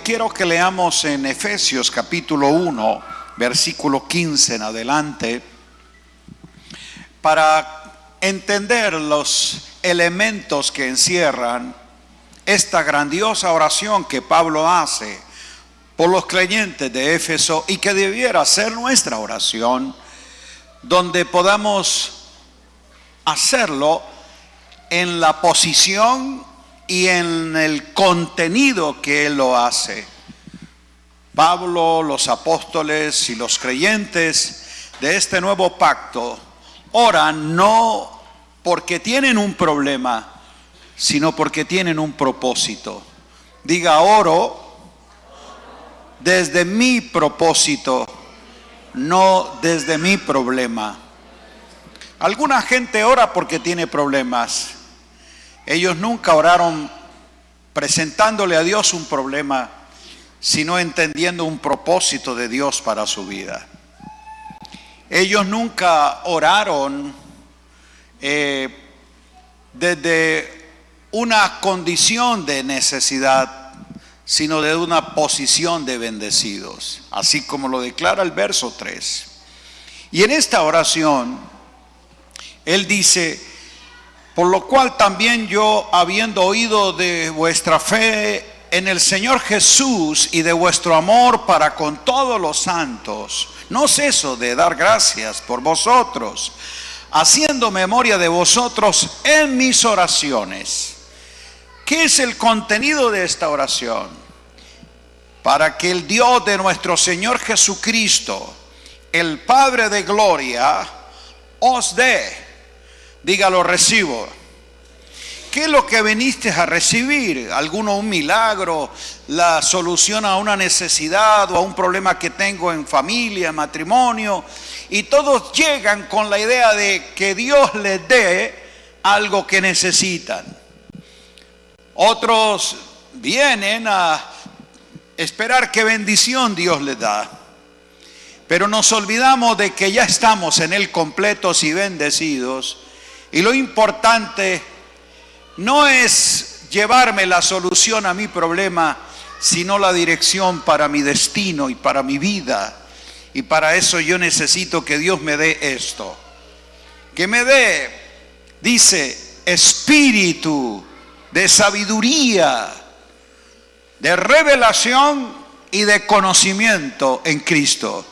Quiero que leamos en Efesios capítulo 1, versículo 15 en adelante, para entender los elementos que encierran esta grandiosa oración que Pablo hace por los creyentes de Éfeso y que debiera ser nuestra oración, donde podamos hacerlo en la posición y en el contenido que él lo hace. Pablo, los apóstoles y los creyentes de este nuevo pacto oran no porque tienen un problema, sino porque tienen un propósito. Diga: oro desde mi propósito, no desde mi problema. Alguna gente ora porque tiene problemas. Ellos nunca oraron presentándole a Dios un problema, sino entendiendo un propósito de Dios para su vida. Ellos nunca oraron desde una condición de necesidad, sino de una posición de bendecidos, así como lo declara el verso 3. Y en esta oración, él dice: por lo cual también yo, habiendo oído de vuestra fe en el Señor Jesús y de vuestro amor para con todos los santos, no ceso de dar gracias por vosotros, haciendo memoria de vosotros en mis oraciones. ¿Qué es el contenido de esta oración? Para que el Dios de nuestro Señor Jesucristo, el Padre de gloria, os dé. Dígalo: recibo. ¿Qué es lo que viniste a recibir? ¿Alguno un milagro? ¿La solución a una necesidad o a un problema que tengo en familia, matrimonio? Y todos llegan con la idea de que Dios les dé algo que necesitan. Otros vienen a esperar qué bendición Dios les da. Pero nos olvidamos de que ya estamos en Él completos y bendecidos. Y lo importante no es llevarme la solución a mi problema, sino la dirección para mi destino y para mi vida. Y para eso yo necesito que Dios me dé esto. Que me dé, dice, espíritu de sabiduría, de revelación y de conocimiento en Cristo.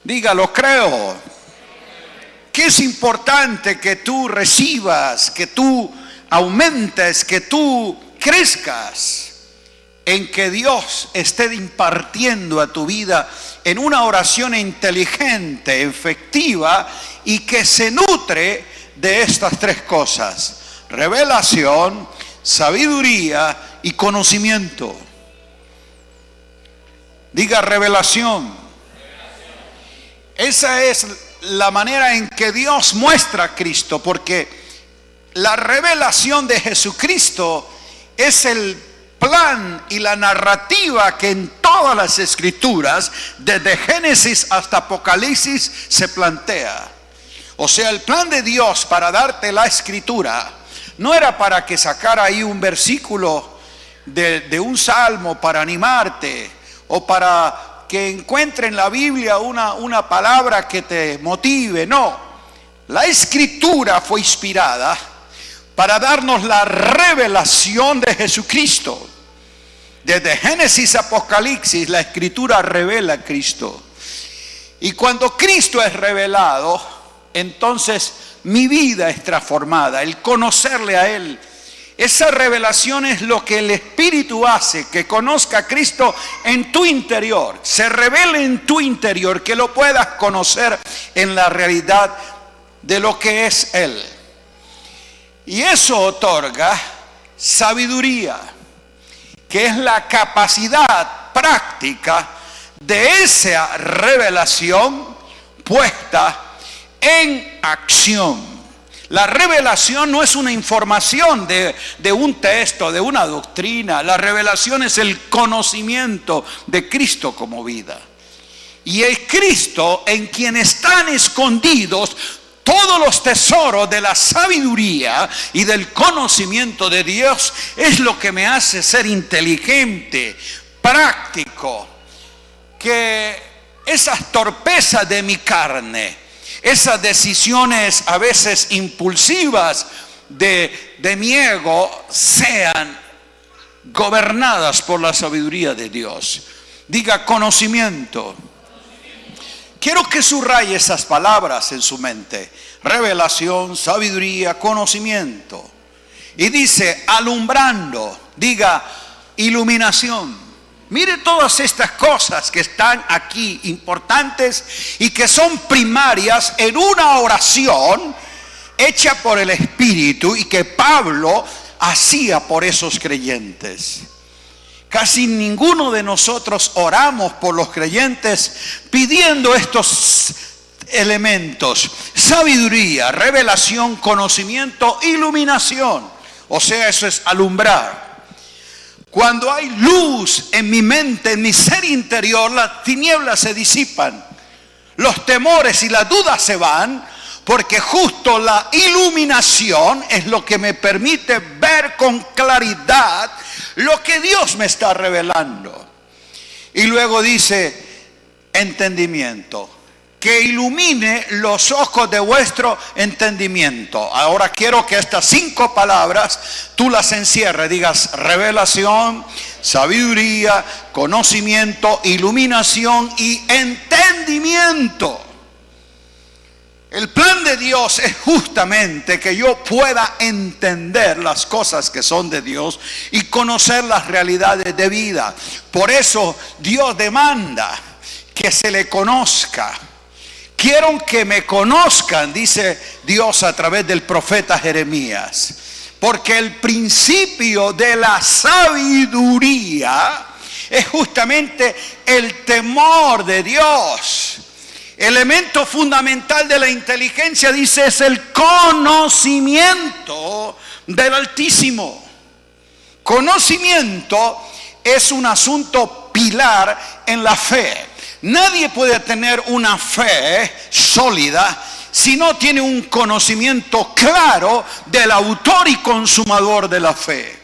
Dígalo: creo. Que es importante que tú recibas, que tú aumentes, que tú crezcas en que Dios esté impartiendo a tu vida en una oración inteligente, efectiva y que se nutre de estas tres cosas: revelación, sabiduría y conocimiento. Diga: revelación. Esa es la manera en que Dios muestra a Cristo, porque la revelación de Jesucristo es el plan y la narrativa que en todas las escrituras, desde Génesis hasta Apocalipsis, se plantea. O sea, el plan de Dios para darte la escritura no era para que sacara ahí un versículo de un salmo para animarte, o para que encuentre en la Biblia una palabra que te motive. No, la escritura fue inspirada para darnos la revelación de Jesucristo. Desde Génesis a Apocalipsis, la escritura revela a Cristo. Y cuando Cristo es revelado, entonces mi vida es transformada. El conocerle a Él, esa revelación es lo que el Espíritu hace, que conozca a Cristo en tu interior, se revele en tu interior, que lo puedas conocer en la realidad de lo que es Él. Y eso otorga sabiduría, que es la capacidad práctica de esa revelación puesta en acción. La revelación no es una información de un texto, de una doctrina. La revelación es el conocimiento de Cristo como vida. Y el Cristo en quien están escondidos Todos los tesoros de la sabiduría y del conocimiento de Dios es lo que me hace ser inteligente, práctico. Que esas torpezas de mi carne, esas decisiones a veces impulsivas de mi ego, sean gobernadas por la sabiduría de Dios. Diga conocimiento. Quiero que subraye esas palabras en su mente: revelación, sabiduría, conocimiento. Y dice alumbrando. Diga iluminación. Mire todas estas cosas que están aquí importantes y que son primarias en una oración hecha por el Espíritu y que Pablo hacía por esos creyentes. Casi ninguno de nosotros oramos por los creyentes pidiendo estos elementos: sabiduría, revelación, conocimiento, iluminación. O sea, eso es alumbrar. Cuando hay luz en mi mente, en mi ser interior, las tinieblas se disipan, los temores y las dudas se van, porque justo la iluminación es lo que me permite ver con claridad lo que Dios me está revelando. Y luego dice entendimiento, que ilumine los ojos de vuestro entendimiento. Ahora quiero que estas 5 palabras tú las encierres. Digas revelación, sabiduría, conocimiento, iluminación y entendimiento. El plan de Dios es justamente que yo pueda entender las cosas que son de Dios y conocer las realidades de vida. Por eso Dios demanda que se le conozca. Quiero que me conozcan, dice Dios a través del profeta Jeremías. Porque el principio de la sabiduría es justamente el temor de Dios. Elemento fundamental de la inteligencia, dice, es el conocimiento del Altísimo. Conocimiento es un asunto pilar en la fe. Nadie puede tener una fe sólida si no tiene un conocimiento claro del autor y consumador de la fe.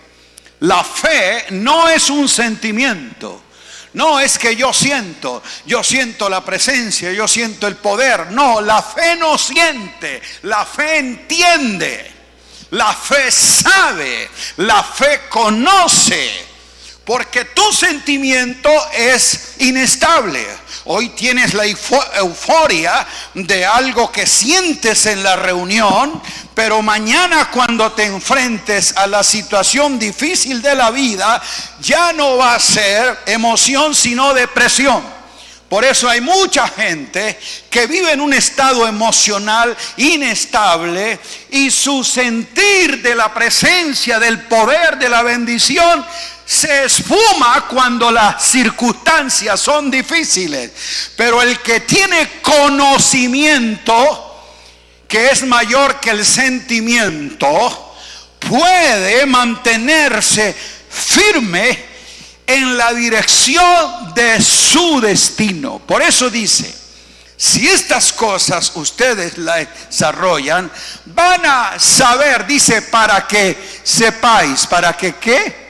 La fe no es un sentimiento. No es que yo siento la presencia, yo siento el poder. No, la fe no siente, la fe entiende, la fe sabe, la fe conoce, porque tu sentimiento es inestable. Hoy tienes la euforia de algo que sientes en la reunión, pero mañana cuando te enfrentes a la situación difícil de la vida, ya no va a ser emoción sino depresión. Por eso hay mucha gente que vive en un estado emocional inestable y su sentir de la presencia, del poder, de la bendición se esfuma cuando las circunstancias son difíciles. Pero el que tiene conocimiento, que es mayor que el sentimiento, puede mantenerse firme en la dirección de su destino. Por eso dice, si estas cosas ustedes las desarrollan, van a saber, dice, para que sepáis. ¿Para que qué?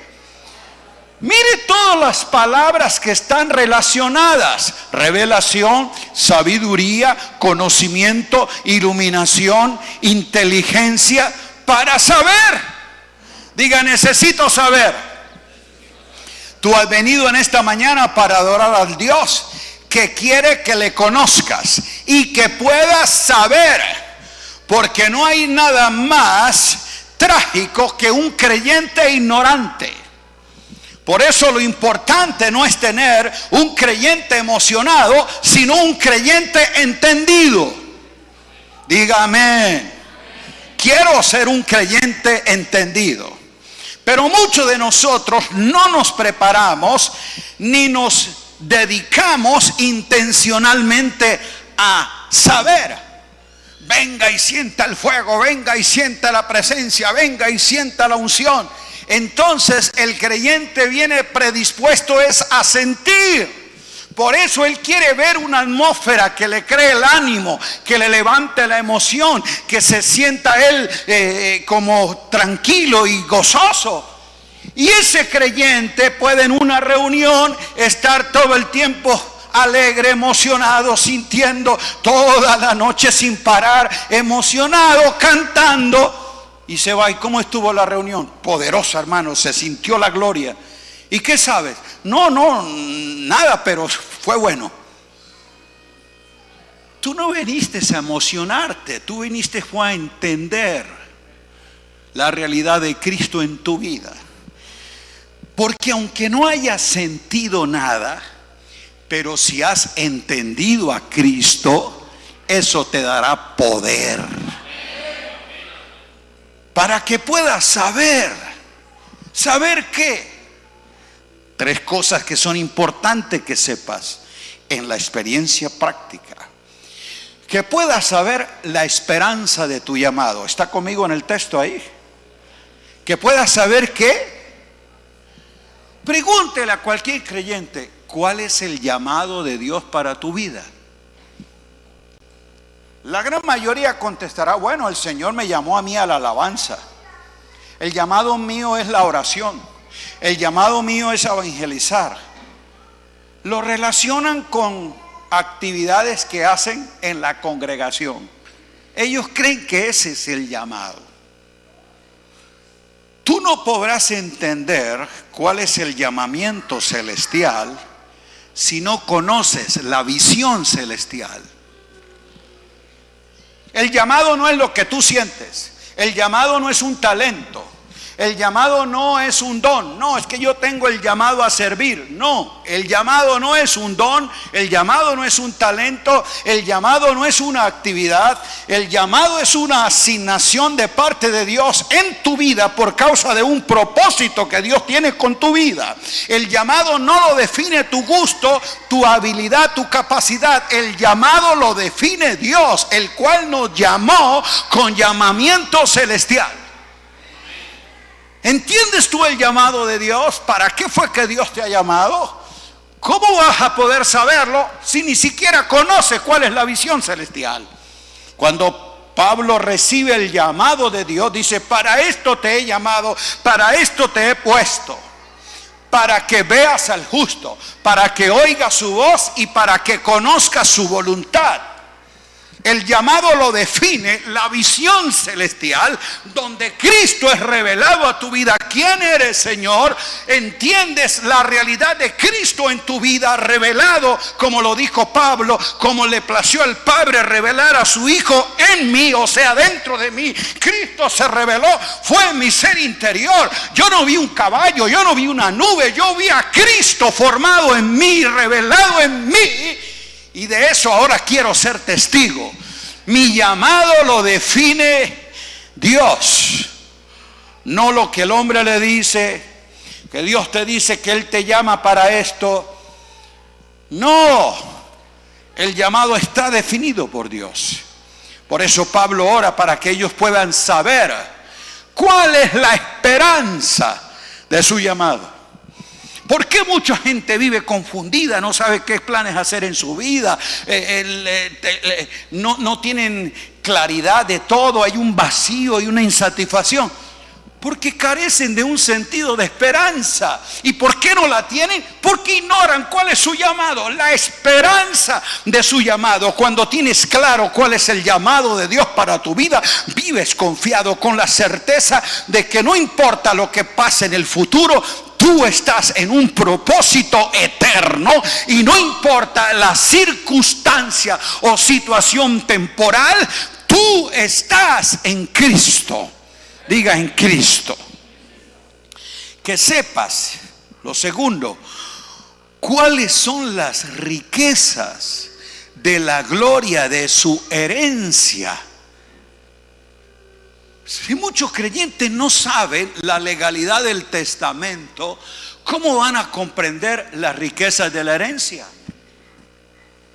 Mire todas las palabras que están relacionadas: revelación, sabiduría, conocimiento, iluminación, inteligencia, para saber. Diga, necesito saber. Tú has venido en esta mañana para adorar al Dios que quiere que le conozcas y que puedas saber, porque no hay nada más trágico que un creyente ignorante. Por eso lo importante no es tener un creyente emocionado, sino un creyente entendido. Diga amén. Quiero ser un creyente entendido. Pero muchos de nosotros no nos preparamos ni nos dedicamos intencionalmente a saber. Venga y sienta el fuego, venga y sienta la presencia, venga y sienta la unción. Entonces el creyente viene predispuesto es a sentir, Por eso Él quiere ver una atmósfera que le cree el ánimo, que le levante la emoción, que se sienta Él como tranquilo y gozoso. Y ese creyente puede en una reunión estar todo el tiempo alegre, emocionado, sintiendo toda la noche sin parar, emocionado, cantando, y se va. ¿Y cómo estuvo la reunión? Poderosa, hermano, se sintió la gloria. ¿Y qué sabes? No, nada, pero fue bueno. Tú no viniste a emocionarte, tú viniste a entender la realidad de Cristo en tu vida. Porque aunque no hayas sentido nada, pero si has entendido a Cristo, eso te dará poder. Para que puedas saber. ¿Saber qué? 3 cosas que son importantes que sepas en la experiencia práctica. Que puedas saber la esperanza de tu llamado. ¿Está conmigo en el texto ahí? Que puedas saber qué. Pregúntele a cualquier creyente, ¿cuál es el llamado de Dios para tu vida? La gran mayoría contestará, bueno, el Señor me llamó a mí a la alabanza. El llamado mío es la oración. El llamado mío es evangelizar. Lo relacionan con actividades que hacen en la congregación. Ellos creen que ese es el llamado. Tú no podrás entender cuál es el llamamiento celestial si no conoces la visión celestial. El llamado no es lo que tú sientes. El llamado no es un talento. El llamado no es un don. No, es que yo tengo el llamado a servir. No, el llamado no es un don. El llamado no es un talento. El llamado no es una actividad. El llamado es una asignación de parte de Dios en tu vida por causa de un propósito que Dios tiene con tu vida. El llamado no lo define tu gusto, tu habilidad, tu capacidad. El llamado lo define Dios, el cual nos llamó con llamamiento celestial. ¿Entiendes tú el llamado de Dios? ¿Para qué fue que Dios te ha llamado? ¿Cómo vas a poder saberlo si ni siquiera conoces cuál es la visión celestial? Cuando Pablo recibe el llamado de Dios, dice, para esto te he llamado, para esto te he puesto, para que veas al justo, para que oigas su voz y para que conozcas su voluntad. El llamado lo define la visión celestial, donde Cristo es revelado a tu vida. ¿Quién eres, Señor? Entiendes la realidad de Cristo en tu vida, revelado, como lo dijo Pablo, como le plació al Padre revelar a su Hijo en mí, o sea, dentro de mí. Cristo se reveló, fue en mi ser interior. Yo no vi un caballo, yo no vi una nube, yo vi a Cristo formado en mí, revelado en mí. Y de eso ahora quiero ser testigo. Mi llamado lo define Dios. No lo que el hombre le dice, que Dios te dice que Él te llama para esto. No, el llamado está definido por Dios. Por eso Pablo ora para que ellos puedan saber cuál es la esperanza de su llamado. ¿Por qué mucha gente vive confundida? No sabe qué planes hacer en su vida. No tienen claridad de todo. Hay un vacío y una insatisfacción. Porque carecen de un sentido de esperanza. ¿Y por qué no la tienen? Porque ignoran cuál es su llamado. La esperanza de su llamado. Cuando tienes claro cuál es el llamado de Dios para tu vida, vives confiado con la certeza de que no importa lo que pase en el futuro, tú estás en un propósito eterno y no importa la circunstancia o situación temporal, tú estás en Cristo. Diga, en Cristo. Que sepas, lo segundo, cuáles son las riquezas de la gloria de su herencia. Si muchos creyentes no saben la legalidad del testamento, ¿cómo van a comprender las riquezas de la herencia?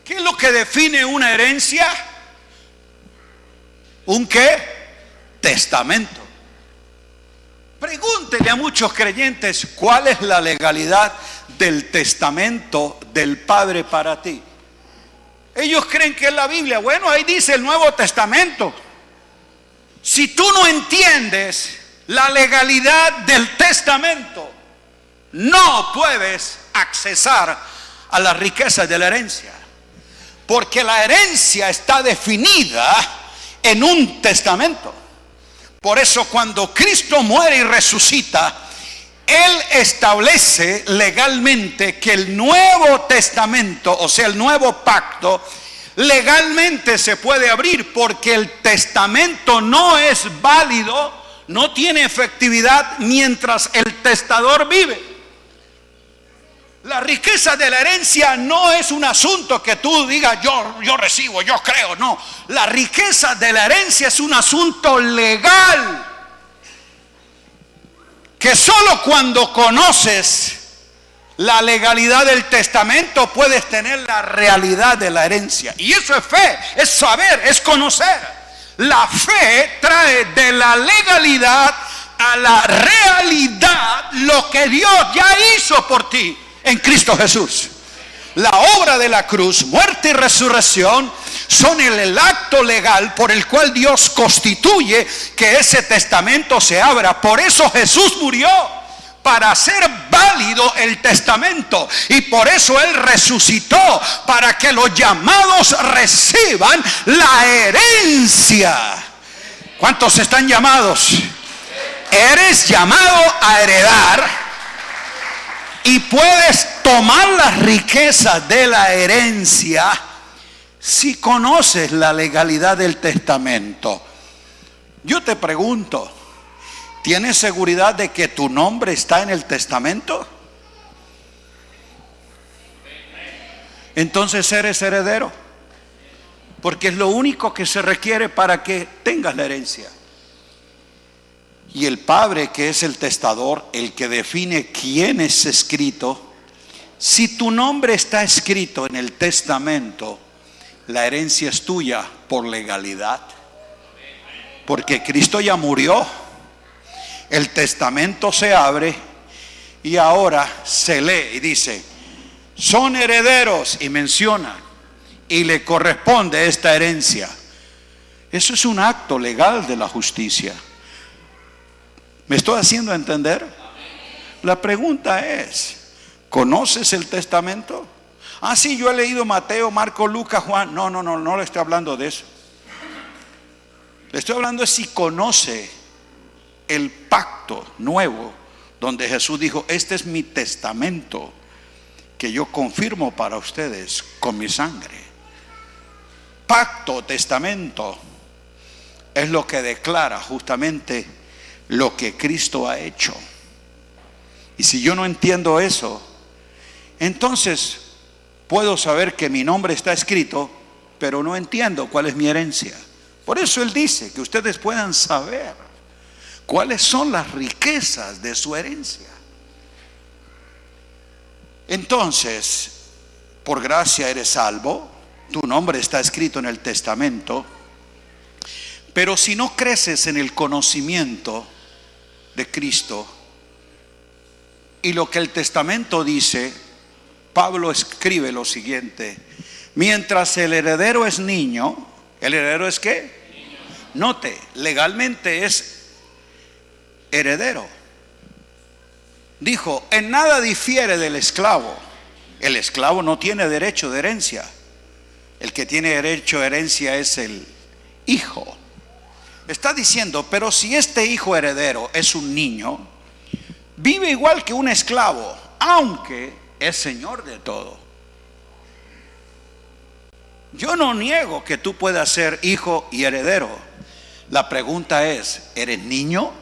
¿Qué es lo que define una herencia? ¿Un qué? Testamento. Pregúntele a muchos creyentes cuál es la legalidad del testamento del Padre para ti. Ellos creen que es la Biblia. Bueno, ahí dice el Nuevo Testamento. Si tú no entiendes la legalidad del testamento, no puedes accesar a las riquezas de la herencia. Porque la herencia está definida en un testamento. Por eso cuando Cristo muere y resucita, Él establece legalmente que el Nuevo Testamento, o sea, el nuevo pacto, legalmente se puede abrir, porque el testamento no es válido, no tiene efectividad mientras el testador vive. La riqueza de la herencia no es un asunto que tú digas yo recibo, yo creo, no. La riqueza de la herencia es un asunto legal, que solo cuando conoces la legalidad del testamento puedes tener la realidad de la herencia. Y eso es fe, es saber, es conocer. La fe trae de la legalidad a la realidad lo que Dios ya hizo por ti en Cristo Jesús. La obra de la cruz, muerte y resurrección son el acto legal por el cual Dios constituye que ese testamento se abra. Por eso Jesús murió, para hacer válido el testamento, y por eso Él resucitó, para que los llamados reciban la herencia. ¿Cuántos están llamados? Eres llamado a heredar, y puedes tomar las riquezas de la herencia si conoces la legalidad del testamento. Yo te pregunto, ¿tienes seguridad de que tu nombre está en el testamento? Entonces eres heredero, porque es lo único que se requiere para que tengas la herencia. Y el Padre, que es el testador, el que define quién es escrito, si tu nombre está escrito en el testamento, la herencia es tuya por legalidad, porque Cristo ya murió. El testamento se abre y ahora se lee y dice: son herederos, y menciona, y le corresponde esta herencia. Eso es un acto legal de la justicia. ¿Me estoy haciendo entender? La pregunta es: ¿conoces el testamento? Ah, sí, yo he leído Mateo, Marco, Lucas, Juan. No le estoy hablando de eso. Le estoy hablando de si conoce el pacto nuevo, donde Jesús dijo: este es mi testamento que yo confirmo para ustedes con mi sangre. Pacto, testamento, es lo que declara justamente lo que Cristo ha hecho. Y si yo no entiendo eso, entonces puedo saber que mi nombre está escrito, pero no entiendo cuál es mi herencia. Por eso Él dice que ustedes puedan saber cuáles son las riquezas de su herencia. Entonces, por gracia eres salvo, tu nombre está escrito en el testamento, pero si no creces en el conocimiento de Cristo y lo que el testamento dice, Pablo escribe lo siguiente: mientras el heredero es niño, ¿el heredero es qué? Note, legalmente es heredero. Dijo: en nada difiere del esclavo. El esclavo no tiene derecho de herencia. El que tiene derecho de herencia es el hijo. Está diciendo: pero si este hijo heredero es un niño, vive igual que un esclavo, aunque es señor de todo. Yo no niego que tú puedas ser hijo y heredero. La pregunta es: ¿eres niño?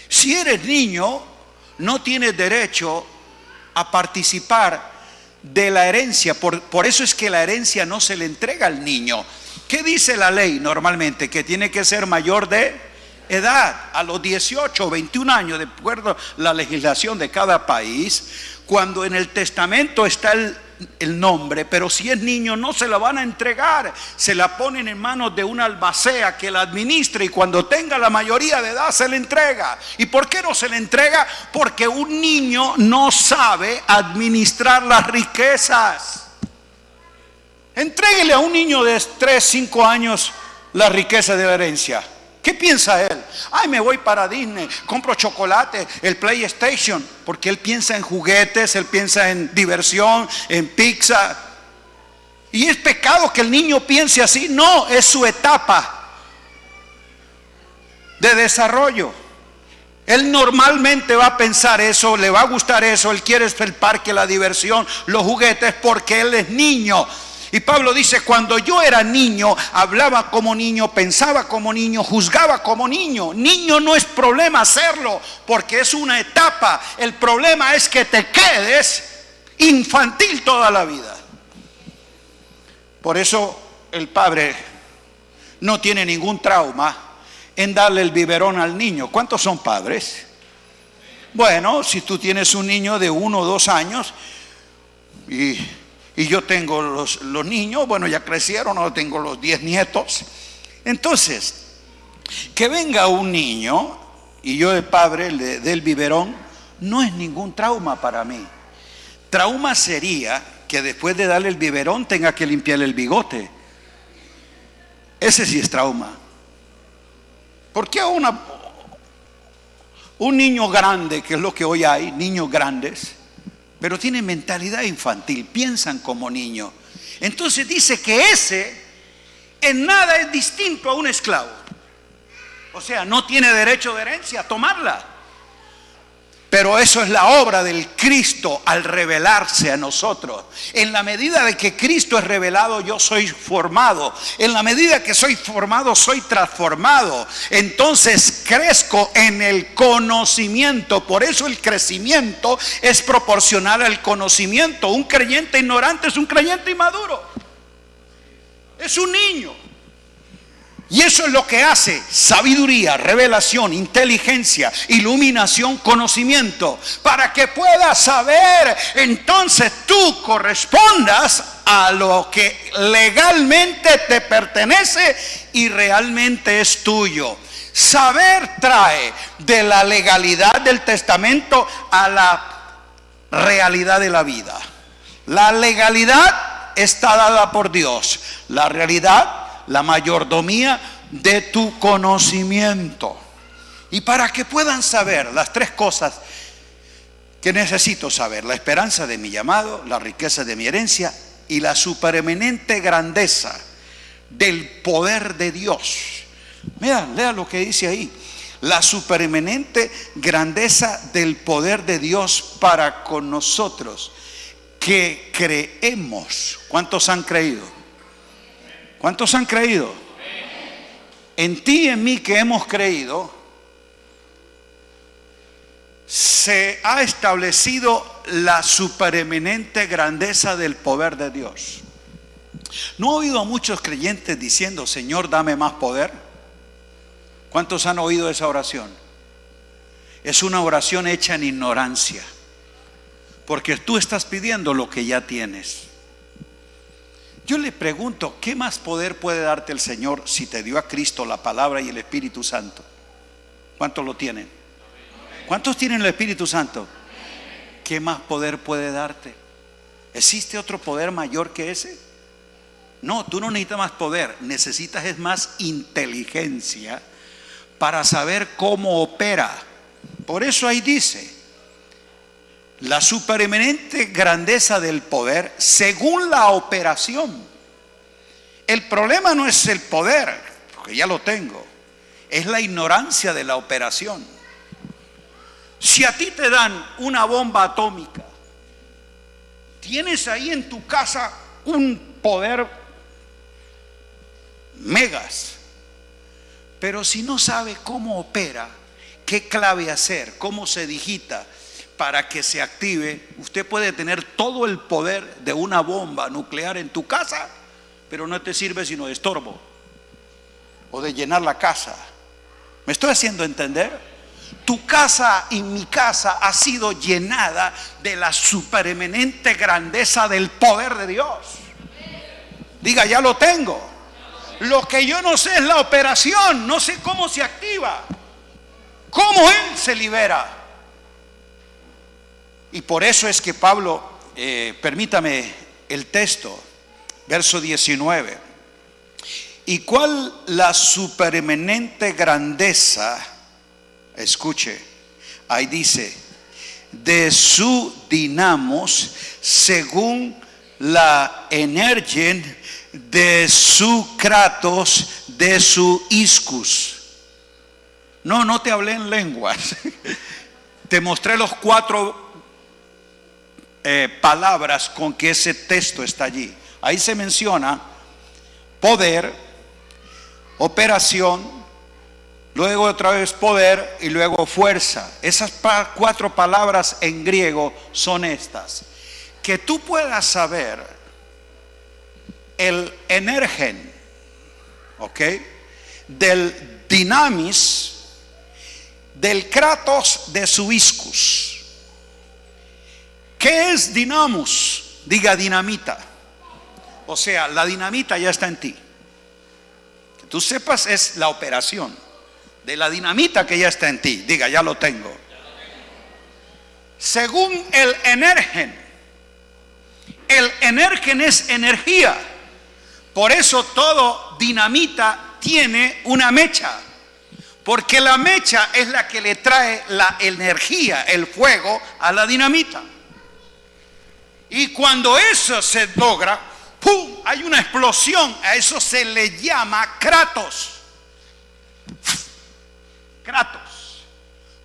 Si eres niño, no tienes derecho a participar de la herencia. Por eso es que la herencia no se le entrega al niño. ¿Qué dice la ley normalmente? Que tiene que ser mayor de edad, a los 18 o 21 años, de acuerdo a la legislación de cada país. Cuando en el testamento está el el nombre, pero si es niño no se la van a entregar, se la ponen en manos de una albacea que la administre y cuando tenga la mayoría de edad se le entrega. ¿Y por qué no se le entrega? Porque un niño no sabe administrar las riquezas. Entréguele a un niño de 3, 5 años la riqueza de la herencia. ¿Qué piensa él? Ay, me voy para Disney, compro chocolate, el PlayStation, porque él piensa en juguetes, él piensa en diversión, en pizza. ¿Y es pecado que el niño piense así? No, es su etapa de desarrollo. Él normalmente va a pensar eso, le va a gustar eso, él quiere el parque, la diversión, los juguetes, porque él es niño. Y Pablo dice, cuando yo era niño, hablaba como niño, pensaba como niño, juzgaba como niño. Niño no es problema hacerlo, porque es una etapa. El problema es que te quedes infantil toda la vida. Por eso el padre no tiene ningún trauma en darle el biberón al niño. ¿Cuántos son padres? Bueno, si tú tienes un niño de 1 o 2 años y yo tengo los niños, bueno, ya crecieron, ahora tengo los 10 nietos. Entonces, que venga un niño y yo de padre le dé el biberón, no es ningún trauma para mí. Trauma sería que después de darle el biberón tenga que limpiarle el bigote. Ese sí es trauma. ¿Por qué un niño grande, que es lo que hoy hay, niños grandes, pero tienen mentalidad infantil, piensan como niños? Entonces dice que ese en nada es distinto a un esclavo. O sea, no tiene derecho de herencia a tomarla. Pero eso es la obra del Cristo al revelarse a nosotros. En la medida de que Cristo es revelado, yo soy formado. En la medida que soy formado, soy transformado. Entonces crezco en el conocimiento. Por eso el crecimiento es proporcional al conocimiento. Un creyente ignorante es un creyente inmaduro. Es un niño. Y eso es lo que hace sabiduría, revelación, inteligencia, iluminación, conocimiento. Para que puedas saber, entonces tú correspondas a lo que legalmente te pertenece y realmente es tuyo. Saber trae de la legalidad del testamento a la realidad de la vida. La legalidad está dada por Dios. La realidad, la mayordomía de tu conocimiento. Y para que puedan saber las 3 cosas que necesito saber: la esperanza de mi llamado, la riqueza de mi herencia y la supereminente grandeza del poder de Dios. Mira, lea lo que dice ahí: la supereminente grandeza del poder de Dios para con nosotros que creemos. ¿Cuántos han creído? ¿Cuántos han creído? En ti y en mí que hemos creído, se ha establecido la supereminente grandeza del poder de Dios. ¿No he oído a muchos creyentes diciendo, Señor, dame más poder? ¿Cuántos han oído esa oración? Es una oración hecha en ignorancia, porque tú estás pidiendo lo que ya tienes. Yo le pregunto, ¿qué más poder puede darte el Señor si te dio a Cristo, la palabra y el Espíritu Santo? ¿Cuántos lo tienen? ¿Cuántos tienen el Espíritu Santo? ¿Qué más poder puede darte? ¿Existe otro poder mayor que ese? No, tú no necesitas más poder, necesitas es más inteligencia para saber cómo opera. Por eso ahí dice: la supereminente grandeza del poder según la operación. El problema no es el poder, porque ya lo tengo, es la ignorancia de la operación. Si a ti te dan una bomba atómica, tienes ahí en tu casa un poder megas, pero si no sabe cómo opera, qué clave hacer, cómo se digita para que se active, usted puede tener todo el poder de una bomba nuclear en tu casa, pero no te sirve sino de estorbo o de llenar la casa. ¿Me estoy haciendo entender? Tu casa y mi casa ha sido llenada de la supereminente grandeza del poder de Dios. Diga, ya lo tengo. Lo que yo no sé es la operación, no sé cómo se activa, cómo Él se libera. Y por eso es que Pablo, permítame el texto, verso 19. ¿Y cuál la supereminente grandeza? Escuche, ahí dice, de su dinamos, según la energen de su kratos, de su iscus. No te hablé en lenguas. Te mostré los 4 palabras con que ese texto está allí. Ahí se menciona poder, operación, luego otra vez poder y luego fuerza. Esas 4 palabras en griego son estas. Que tú puedas saber el energen, ¿ok? Del dinamis, del kratos, de su iscus. ¿Qué es dinamos? Diga dinamita. O sea, la dinamita ya está en ti. Que tú sepas es la operación de la dinamita que ya está en ti. Diga, ya lo tengo. Según el energen. El energen es energía. Por eso todo dinamita tiene una mecha. Porque la mecha es la que le trae la energía, el fuego a la dinamita. Y cuando eso se logra, ¡pum!, hay una explosión. A eso se le llama kratos. Kratos.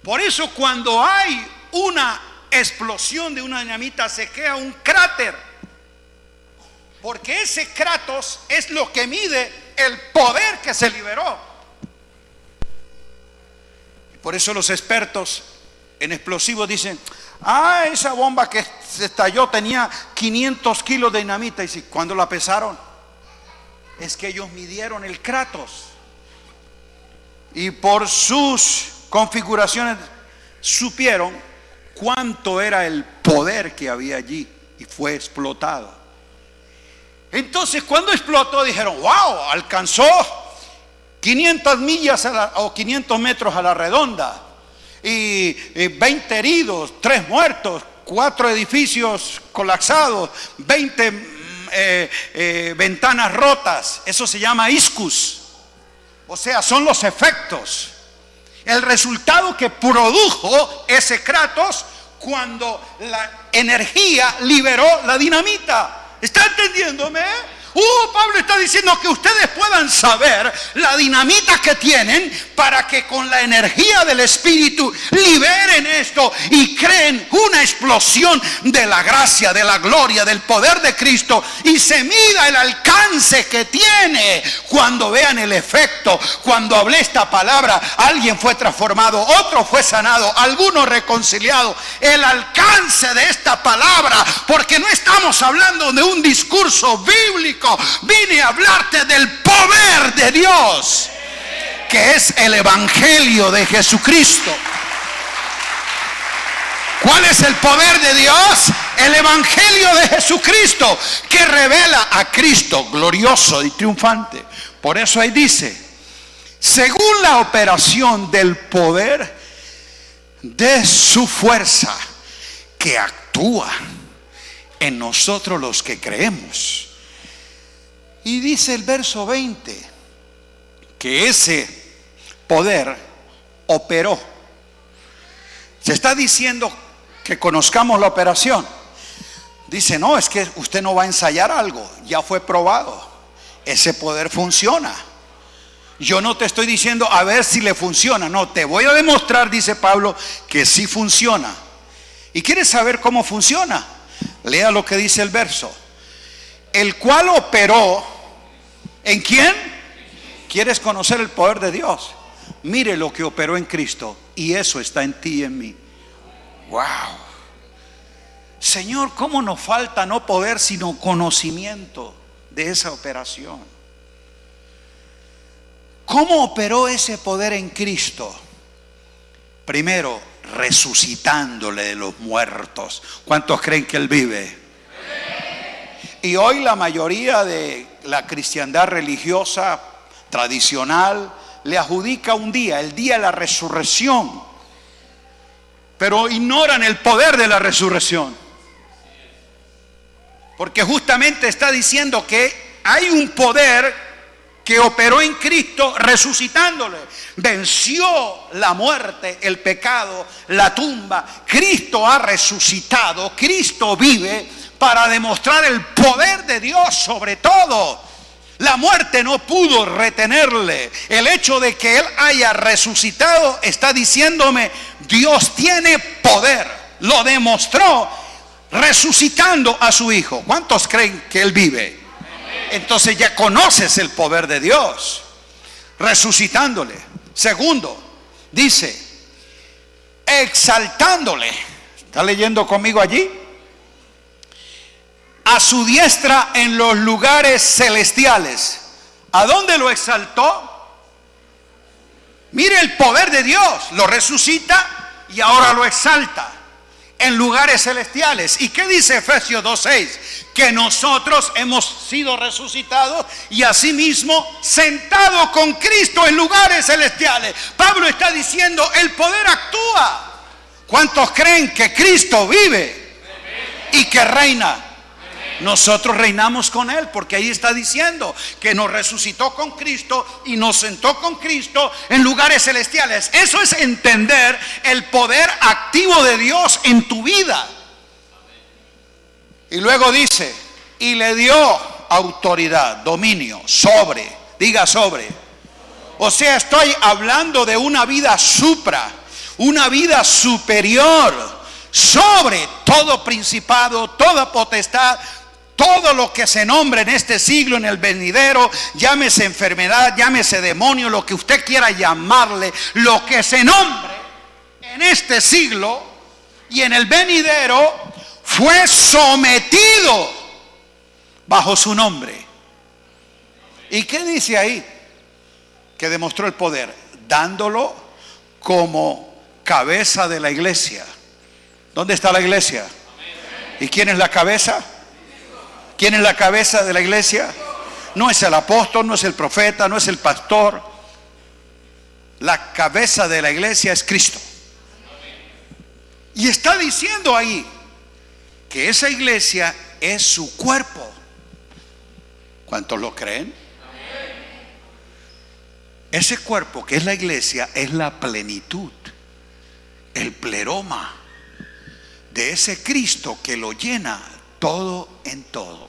Por eso cuando hay una explosión de una dinamita se crea un cráter. Porque ese kratos es lo que mide el poder que se liberó. Por eso los expertos en explosivos dicen, esa bomba que se estalló tenía 500 kilos de dinamita. Y ¿cuándo la pesaron? Es que ellos midieron el kratos. Y por sus configuraciones supieron cuánto era el poder que había allí. Y fue explotado. Entonces cuando explotó dijeron, wow, alcanzó 500 millas o 500 metros a la redonda y 20 heridos, 3 muertos, 4 edificios colapsados, 20 ventanas rotas. Eso se llama iscus. O sea, son los efectos, el resultado que produjo ese kratos cuando la energía liberó la dinamita. ¿Está entendiéndome? Pablo está diciendo que ustedes puedan saber la dinamita que tienen para que con la energía del Espíritu liberen esto y creen una explosión de la gracia, de la gloria, del poder de Cristo, y se mida el alcance que tiene. Cuando vean el efecto, cuando hablé esta palabra, alguien fue transformado, otro fue sanado, alguno reconciliado. El alcance de esta palabra, porque no estamos hablando de un discurso bíblico. Vine a hablarte del poder de Dios, que es el evangelio de Jesucristo. ¿Cuál es el poder de Dios? El evangelio de Jesucristo, que revela a Cristo glorioso y triunfante. Por eso ahí dice, según la operación del poder de su fuerza, que actúa en nosotros los que creemos. Y dice el verso 20 que ese poder operó. Se está diciendo que conozcamos la operación. Dice, no, es que usted no va a ensayar algo, ya fue probado. Ese poder funciona. Yo no te estoy diciendo a ver si le funciona, no, te voy a demostrar, dice Pablo, que sí funciona. ¿Y quieres saber cómo funciona? Lea lo que dice el verso. El cual operó. ¿En quién? ¿Quieres conocer el poder de Dios? Mire lo que operó en Cristo, y eso está en ti y en mí. Wow. Señor, ¿cómo nos falta no poder sino conocimiento de esa operación? ¿Cómo operó ese poder en Cristo? Primero, resucitándole de los muertos. ¿Cuántos creen que Él vive? Y hoy la mayoría de la cristiandad religiosa tradicional le adjudica un día, el día de la resurrección, pero ignoran el poder de la resurrección, porque justamente está diciendo que hay un poder que operó en Cristo resucitándole. Venció la muerte, el pecado, la tumba. Cristo ha resucitado, Cristo vive para demostrar el poder de Dios sobre todo. La muerte no pudo retenerle. El hecho de que Él haya resucitado está diciéndome, Dios tiene poder. Lo demostró resucitando a su Hijo. ¿Cuántos creen que Él vive? Entonces ya conoces el poder de Dios, resucitándole. Segundo, dice, exaltándole. ¿Está leyendo conmigo allí? A su diestra en los lugares celestiales. ¿A dónde lo exaltó? Mire el poder de Dios. Lo resucita y ahora lo exalta en lugares celestiales. ¿Y qué dice Efesios 2:6? Que nosotros hemos sido resucitados y asimismo sentados con Cristo en lugares celestiales. Pablo está diciendo, el poder actúa. ¿Cuántos creen que Cristo vive y que reina? Nosotros reinamos con Él, porque ahí está diciendo que nos resucitó con Cristo y nos sentó con Cristo en lugares celestiales. Eso es entender el poder activo de Dios en tu vida. Y luego dice, y le dio autoridad, dominio, sobre, diga sobre. O sea, estoy hablando de una vida supra, una vida superior, sobre todo principado, toda potestad, todo lo que se nombre en este siglo, en el venidero, llámese enfermedad, llámese demonio, lo que usted quiera llamarle, lo que se nombre en este siglo y en el venidero, fue sometido bajo su nombre. ¿Y qué dice ahí? Que demostró el poder, dándolo como cabeza de la iglesia. ¿Dónde está la iglesia? ¿Y quién es la cabeza? ¿Quién es la cabeza de la iglesia? No es el apóstol, no es el profeta, no es el pastor. La cabeza de la iglesia es Cristo. Y está diciendo ahí que esa iglesia es su cuerpo. ¿Cuántos lo creen? Ese cuerpo que es la iglesia es la plenitud, el pleroma de ese Cristo que lo llena todo en todo.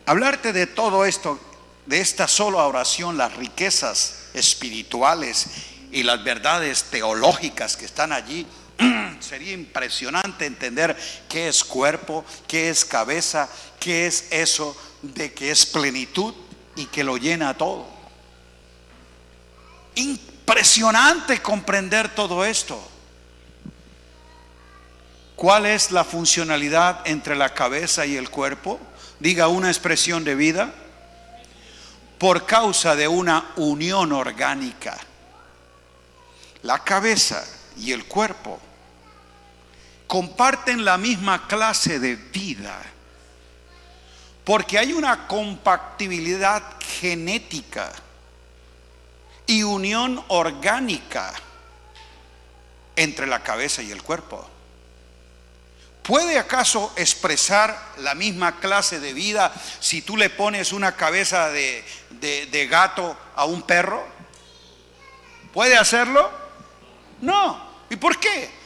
Hablarte de todo esto, de esta sola oración, las riquezas espirituales y las verdades teológicas que están allí, sería impresionante entender qué es cuerpo, qué es cabeza, qué es eso de que es plenitud y que lo llena todo. Impresionante comprender todo esto. ¿Cuál es la funcionalidad entre la cabeza y el cuerpo? Diga, una expresión de vida. Por causa de una unión orgánica. La cabeza y el cuerpo comparten la misma clase de vida, porque hay una compatibilidad genética y unión orgánica entre la cabeza y el cuerpo. ¿Puede acaso expresar la misma clase de vida si tú le pones una cabeza de gato a un perro? ¿Puede hacerlo? No. ¿Y por qué?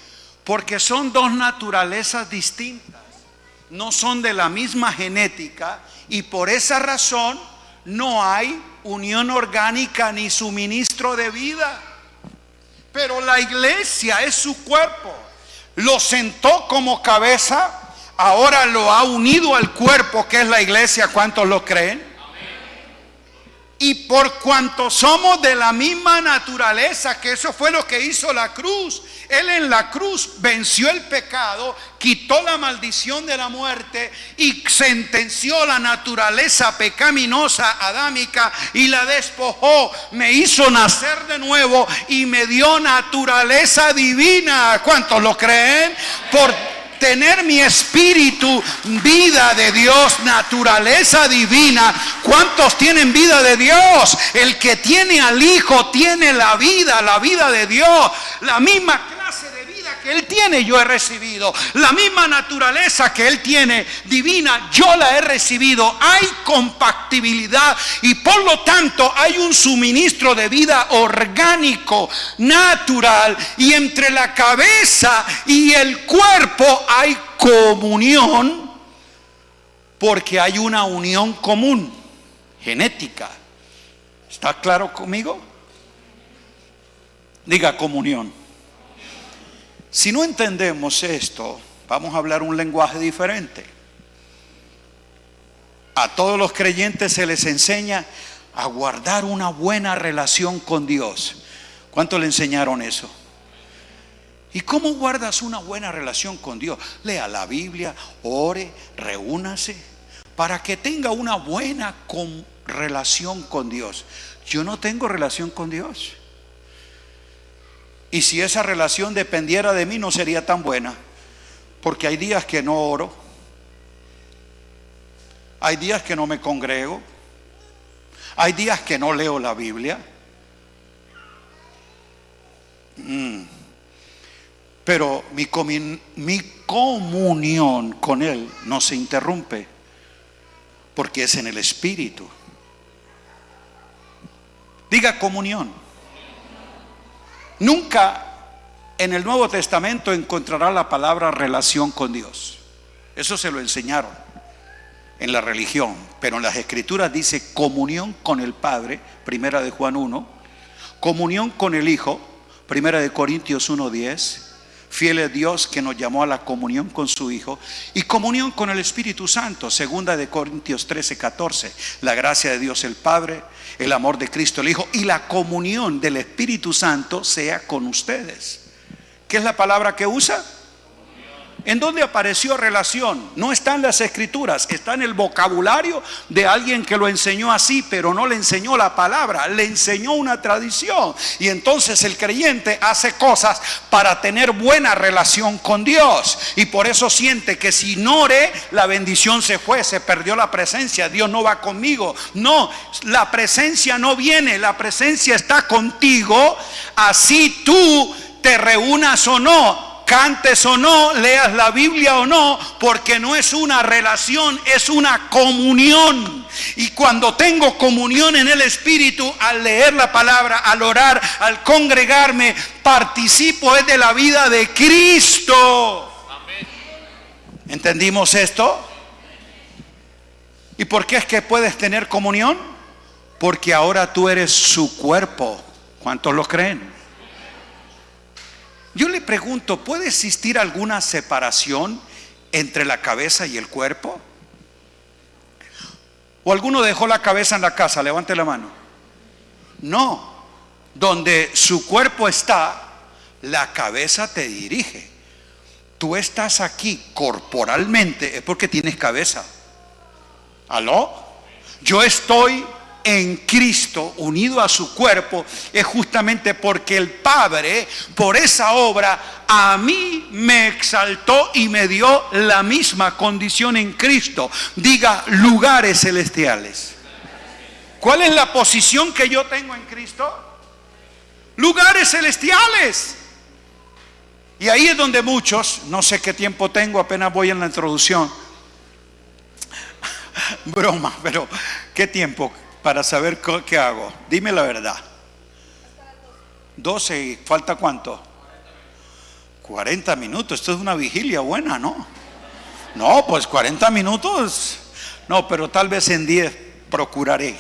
Porque son dos naturalezas distintas, no son de la misma genética, y por esa razón no hay unión orgánica ni suministro de vida. Pero la iglesia es su cuerpo. Lo sentó como cabeza, ahora lo ha unido al cuerpo que es la iglesia. ¿Cuántos lo creen? Y por cuanto somos de la misma naturaleza, que eso fue lo que hizo la cruz. Él en la cruz venció el pecado, quitó la maldición de la muerte y sentenció la naturaleza pecaminosa adámica y la despojó. Me hizo nacer de nuevo y me dio naturaleza divina. ¿Cuántos lo creen? Por tener mi espíritu, vida de Dios, naturaleza divina. ¿Cuántos tienen vida de Dios? El que tiene al Hijo tiene la vida de Dios. La misma clase de vida que Él tiene, yo he recibido. La misma naturaleza que Él tiene, divina, yo la he recibido. Hay compatibilidad y por lo tanto hay un suministro de vida orgánico, natural, y entre la cabeza y el cuerpo hay comunión, porque hay una unión común, genética. ¿Está claro conmigo? Diga comunión. Si no entendemos esto, vamos a hablar un lenguaje diferente. A todos los creyentes se les enseña a guardar una buena relación con Dios. ¿Cuánto le enseñaron eso? ¿Y cómo guardas una buena relación con Dios? Lea la Biblia, ore, reúnase, para que tenga una buena relación con Dios. Yo no tengo relación con Dios. Y si esa relación dependiera de mí, no sería tan buena. Porque hay días que no oro. Hay días que no me congrego. Hay días que no leo la Biblia. Pero mi comunión con Él no se interrumpe, porque es en el Espíritu. Diga comunión. Nunca en el Nuevo Testamento encontrará la palabra relación con Dios. Eso se lo enseñaron en la religión, pero en las Escrituras dice comunión con el Padre, primera de Juan 1, comunión con el Hijo, primera de Corintios 1:10, fiel es Dios que nos llamó a la comunión con su Hijo, y comunión con el Espíritu Santo, segunda de Corintios 13:14, la gracia de Dios el Padre, el amor de Cristo el Hijo y la comunión del Espíritu Santo sea con ustedes. ¿Qué es la palabra que usa? ¿En dónde apareció relación? No está en las Escrituras, está en el vocabulario de alguien que lo enseñó así, pero no le enseñó la palabra, le enseñó una tradición. Y entonces el creyente hace cosas para tener buena relación con Dios, y por eso siente que si no oré, la bendición se fue, se perdió la presencia, Dios no va conmigo. No, la presencia no viene, la presencia está contigo, así tú te reúnas o no, cantes o no, leas la Biblia o no, porque no es una relación, es una comunión. Y cuando tengo comunión en el Espíritu, al leer la palabra, al orar, al congregarme, participo de la vida de Cristo. Amén. ¿Entendimos esto? ¿Y por qué es que puedes tener comunión? Porque ahora tú eres su cuerpo. ¿Cuántos lo creen? Yo le pregunto, ¿puede existir alguna separación entre la cabeza y el cuerpo? ¿O alguno dejó la cabeza en la casa? Levante la mano. No, donde su cuerpo está, la cabeza te dirige. Tú estás aquí corporalmente, es porque tienes cabeza. ¿Aló? Yo estoy en Cristo, unido a su cuerpo, es justamente porque el Padre, por esa obra, a mí me exaltó y me dio la misma condición en Cristo. Diga, lugares celestiales. ¿Cuál es la posición que yo tengo en Cristo? Lugares celestiales. Y ahí es donde muchos, no sé qué tiempo tengo, apenas voy en la introducción. Broma, pero ¿qué tiempo? Para saber qué hago. Dime la verdad. 12 y falta ¿cuánto? 40 minutos. Esto es una vigilia buena, ¿no? No, pues 40 minutos. No, pero tal vez en 10 procuraré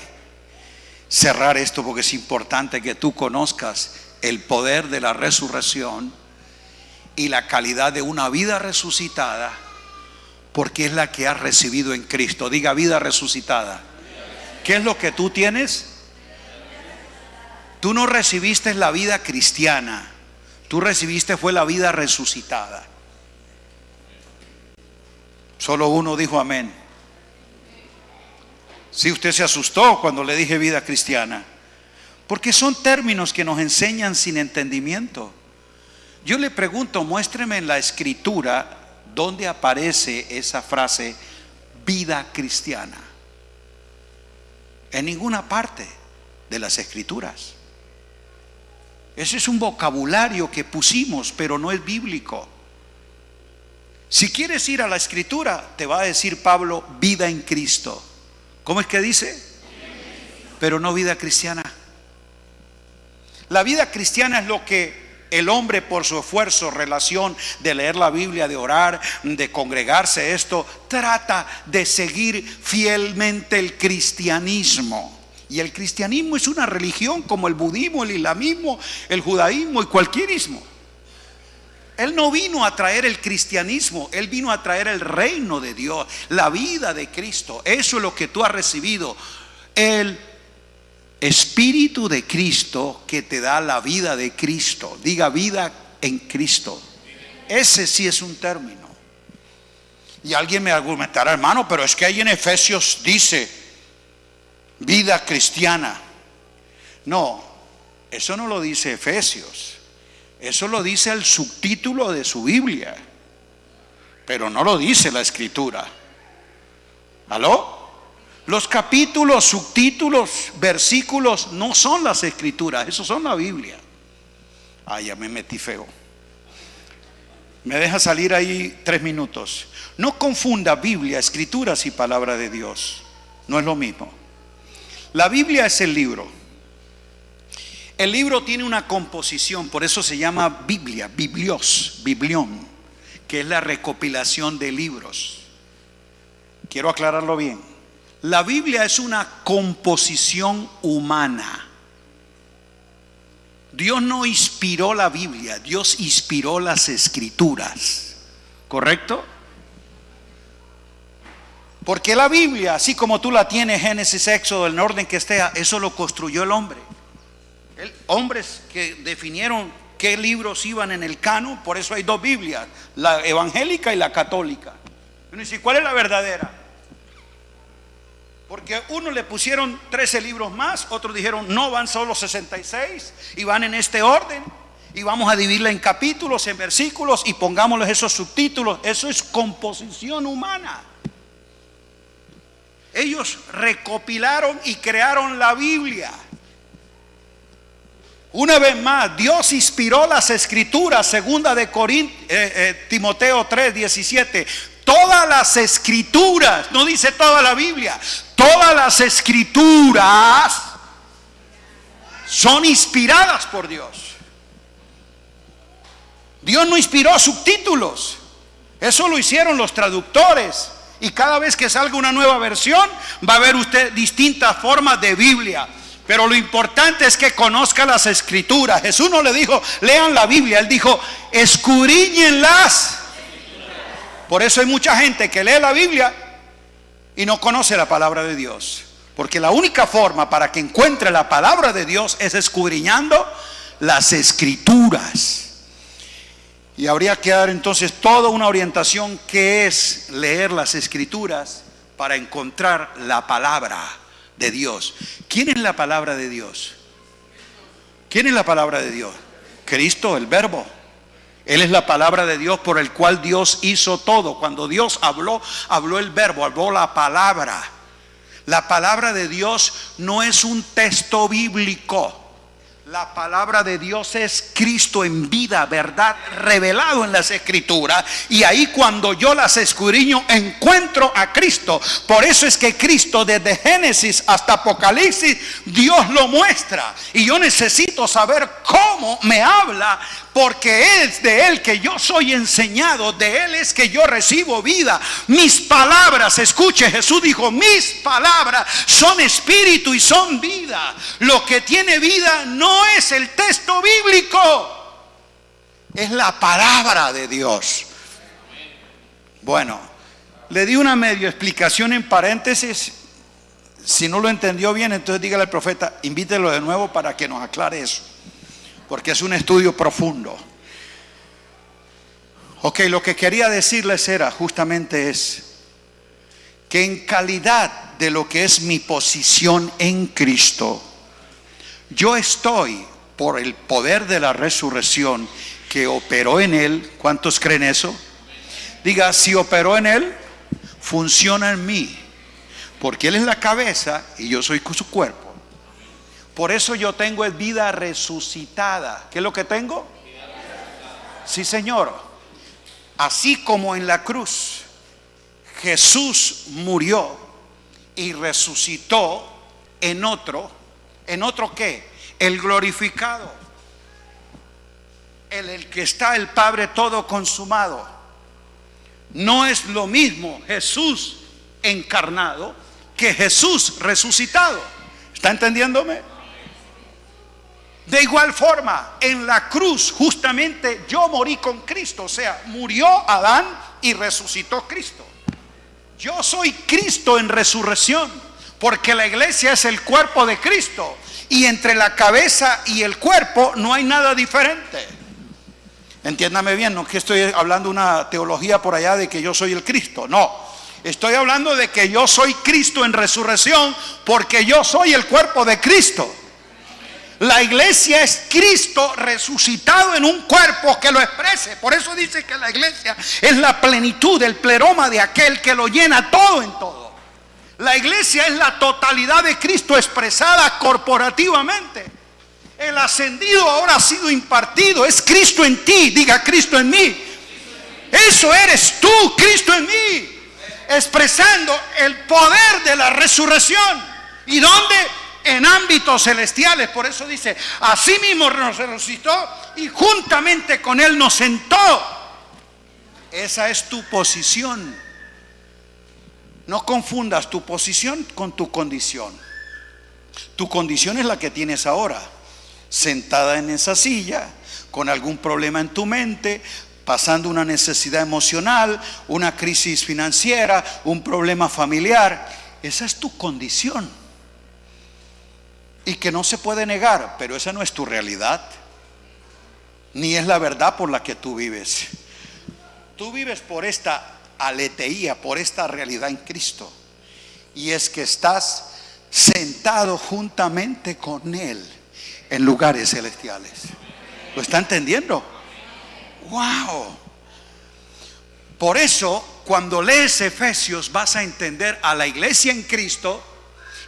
cerrar esto, porque es importante que tú conozcas el poder de la resurrección y la calidad de una vida resucitada, porque es la que has recibido en Cristo. Diga, vida resucitada. ¿Qué es lo que tú tienes? tú no recibiste la vida cristiana, tú recibiste fue la vida resucitada. Solo uno dijo amén. Si usted se asustó cuando le dije vida cristiana, porque son términos que nos enseñan sin entendimiento. Yo le pregunto, muéstreme en la escritura dónde aparece esa frase vida cristiana. En ninguna parte de las escrituras. Ese es un vocabulario que pusimos, pero no es bíblico. Si quieres ir a la escritura, te va a decir Pablo vida en Cristo. ¿Cómo es que dice? Pero no vida cristiana. La vida cristiana es lo que el hombre, por su esfuerzo, relación de leer la Biblia, de orar, de congregarse, esto trata de seguir fielmente el cristianismo. Y el cristianismo es una religión como el budismo, el islamismo, el judaísmo y cualquier ismo. Él no vino a traer el cristianismo, Él vino a traer el reino de Dios, la vida de Cristo. Eso es lo que tú has recibido. El Espíritu de Cristo que te da la vida de Cristo. Diga vida en Cristo. Ese sí es un término. Y alguien me argumentará, hermano, pero es que ahí en Efesios dice vida cristiana. No, eso no lo dice Efesios. Eso lo dice el subtítulo de su Biblia, pero no lo dice la escritura. ¿Aló? Los capítulos, subtítulos, versículos no son las escrituras, eso son la Biblia. Ay, ya me metí feo. Me deja salir ahí 3 minutos. No confunda Biblia, escrituras y palabra de Dios. No es lo mismo. La Biblia es el libro. El libro tiene una composición, por eso se llama Biblia, biblión, que es la recopilación de libros. Quiero aclararlo bien. La Biblia es una composición humana. Dios no inspiró la Biblia, Dios inspiró las escrituras. ¿Correcto? Porque la Biblia, así como tú la tienes, Génesis, Éxodo, en el orden que esté, eso lo construyó el hombre. Hombres que definieron qué libros iban en el canon. Por eso hay 2 Biblias, la evangélica y la católica. Uno dice, ¿cuál es la verdadera? Porque uno le pusieron 13 libros más, otros dijeron no, van solo 66 y van en este orden, y vamos a dividirla en capítulos, en versículos, y pongámosles esos subtítulos. Eso es composición humana. Ellos recopilaron y crearon la Biblia. Una vez más, Dios inspiró las escrituras, segunda de Timoteo 3:17. Todas las escrituras, no dice toda la Biblia, todas las escrituras son inspiradas por Dios. Dios no inspiró subtítulos, eso lo hicieron los traductores. Y cada vez que salga una nueva versión, va a ver usted distintas formas de Biblia. Pero lo importante es que conozca las escrituras. Jesús no le dijo, lean la Biblia. Él dijo, escudriñenlas. Por eso hay mucha gente que lee la Biblia y no conoce la palabra de Dios. Porque la única forma para que encuentre la palabra de Dios es escudriñando las escrituras. Y habría que dar entonces toda una orientación que es leer las escrituras para encontrar la palabra de Dios. ¿Quién es la palabra de Dios? ¿Quién es la palabra de Dios? Cristo, el Verbo. Él es la palabra de Dios por el cual Dios hizo todo. Cuando Dios habló, habló el Verbo, habló la palabra. La palabra de Dios no es un texto bíblico. La palabra de Dios es Cristo en vida, verdad, revelado en las escrituras. Y ahí cuando yo las escudriño encuentro a Cristo. Por eso es que Cristo desde Génesis hasta Apocalipsis Dios lo muestra. Y yo necesito saber cómo me habla, porque es de Él que yo soy enseñado, de Él es que yo recibo vida. Mis palabras, escuche, Jesús dijo, mis palabras son espíritu y son vida. Lo que tiene vida no es el texto bíblico, es la palabra de Dios. Bueno, le di una medio explicación en paréntesis. Si no lo entendió bien, entonces dígale al profeta, invítelo de nuevo para que nos aclare eso, porque es un estudio profundo. Ok, lo que quería decirles era justamente es que en calidad de lo que es mi posición en Cristo, yo estoy por el poder de la resurrección que operó en Él. ¿Cuántos creen eso? Diga, si operó en Él, funciona en mí, porque Él es la cabeza y yo soy su cuerpo. Por eso yo tengo vida resucitada. ¿Qué es lo que tengo? Sí, Señor. Así como en la cruz Jesús murió y resucitó ¿en otro qué? El glorificado, el que está el Padre todo consumado. No es lo mismo Jesús encarnado que Jesús resucitado. ¿Está entendiéndome? De igual forma, en la cruz justamente yo morí con Cristo. O sea, murió Adán y resucitó Cristo. Yo soy Cristo en resurrección, porque la iglesia es el cuerpo de Cristo, y entre la cabeza y el cuerpo no hay nada diferente. Entiéndame bien, no que estoy hablando una teología por allá de que yo soy el Cristo, no. Estoy hablando de que yo soy Cristo en resurrección, porque yo soy el cuerpo de Cristo. La iglesia es Cristo resucitado en un cuerpo que lo exprese. Por eso dice que la iglesia es la plenitud, el pleroma de aquel que lo llena todo en todo. La iglesia es la totalidad de Cristo expresada corporativamente. El ascendido ahora ha sido impartido. Es Cristo en ti. Diga, Cristo en mí. Eso eres tú, Cristo en mí, expresando el poder de la resurrección. ¿Y dónde? En ámbitos celestiales. Por eso dice, así mismo nos resucitó y juntamente con Él nos sentó. Esa es tu posición. No confundas tu posición con tu condición. Tu condición es la que tienes ahora, sentada en esa silla, con algún problema en tu mente, pasando una necesidad emocional, una crisis financiera, un problema familiar. Esa es tu condición, y que no se puede negar, pero esa no es tu realidad, ni es la verdad por la que tú vives. Tú vives por esta aleteía, por esta realidad en Cristo, y es que estás sentado juntamente con Él en lugares celestiales. ¿Lo está entendiendo? ¡Wow! Por eso, cuando lees Efesios, vas a entender a la iglesia en Cristo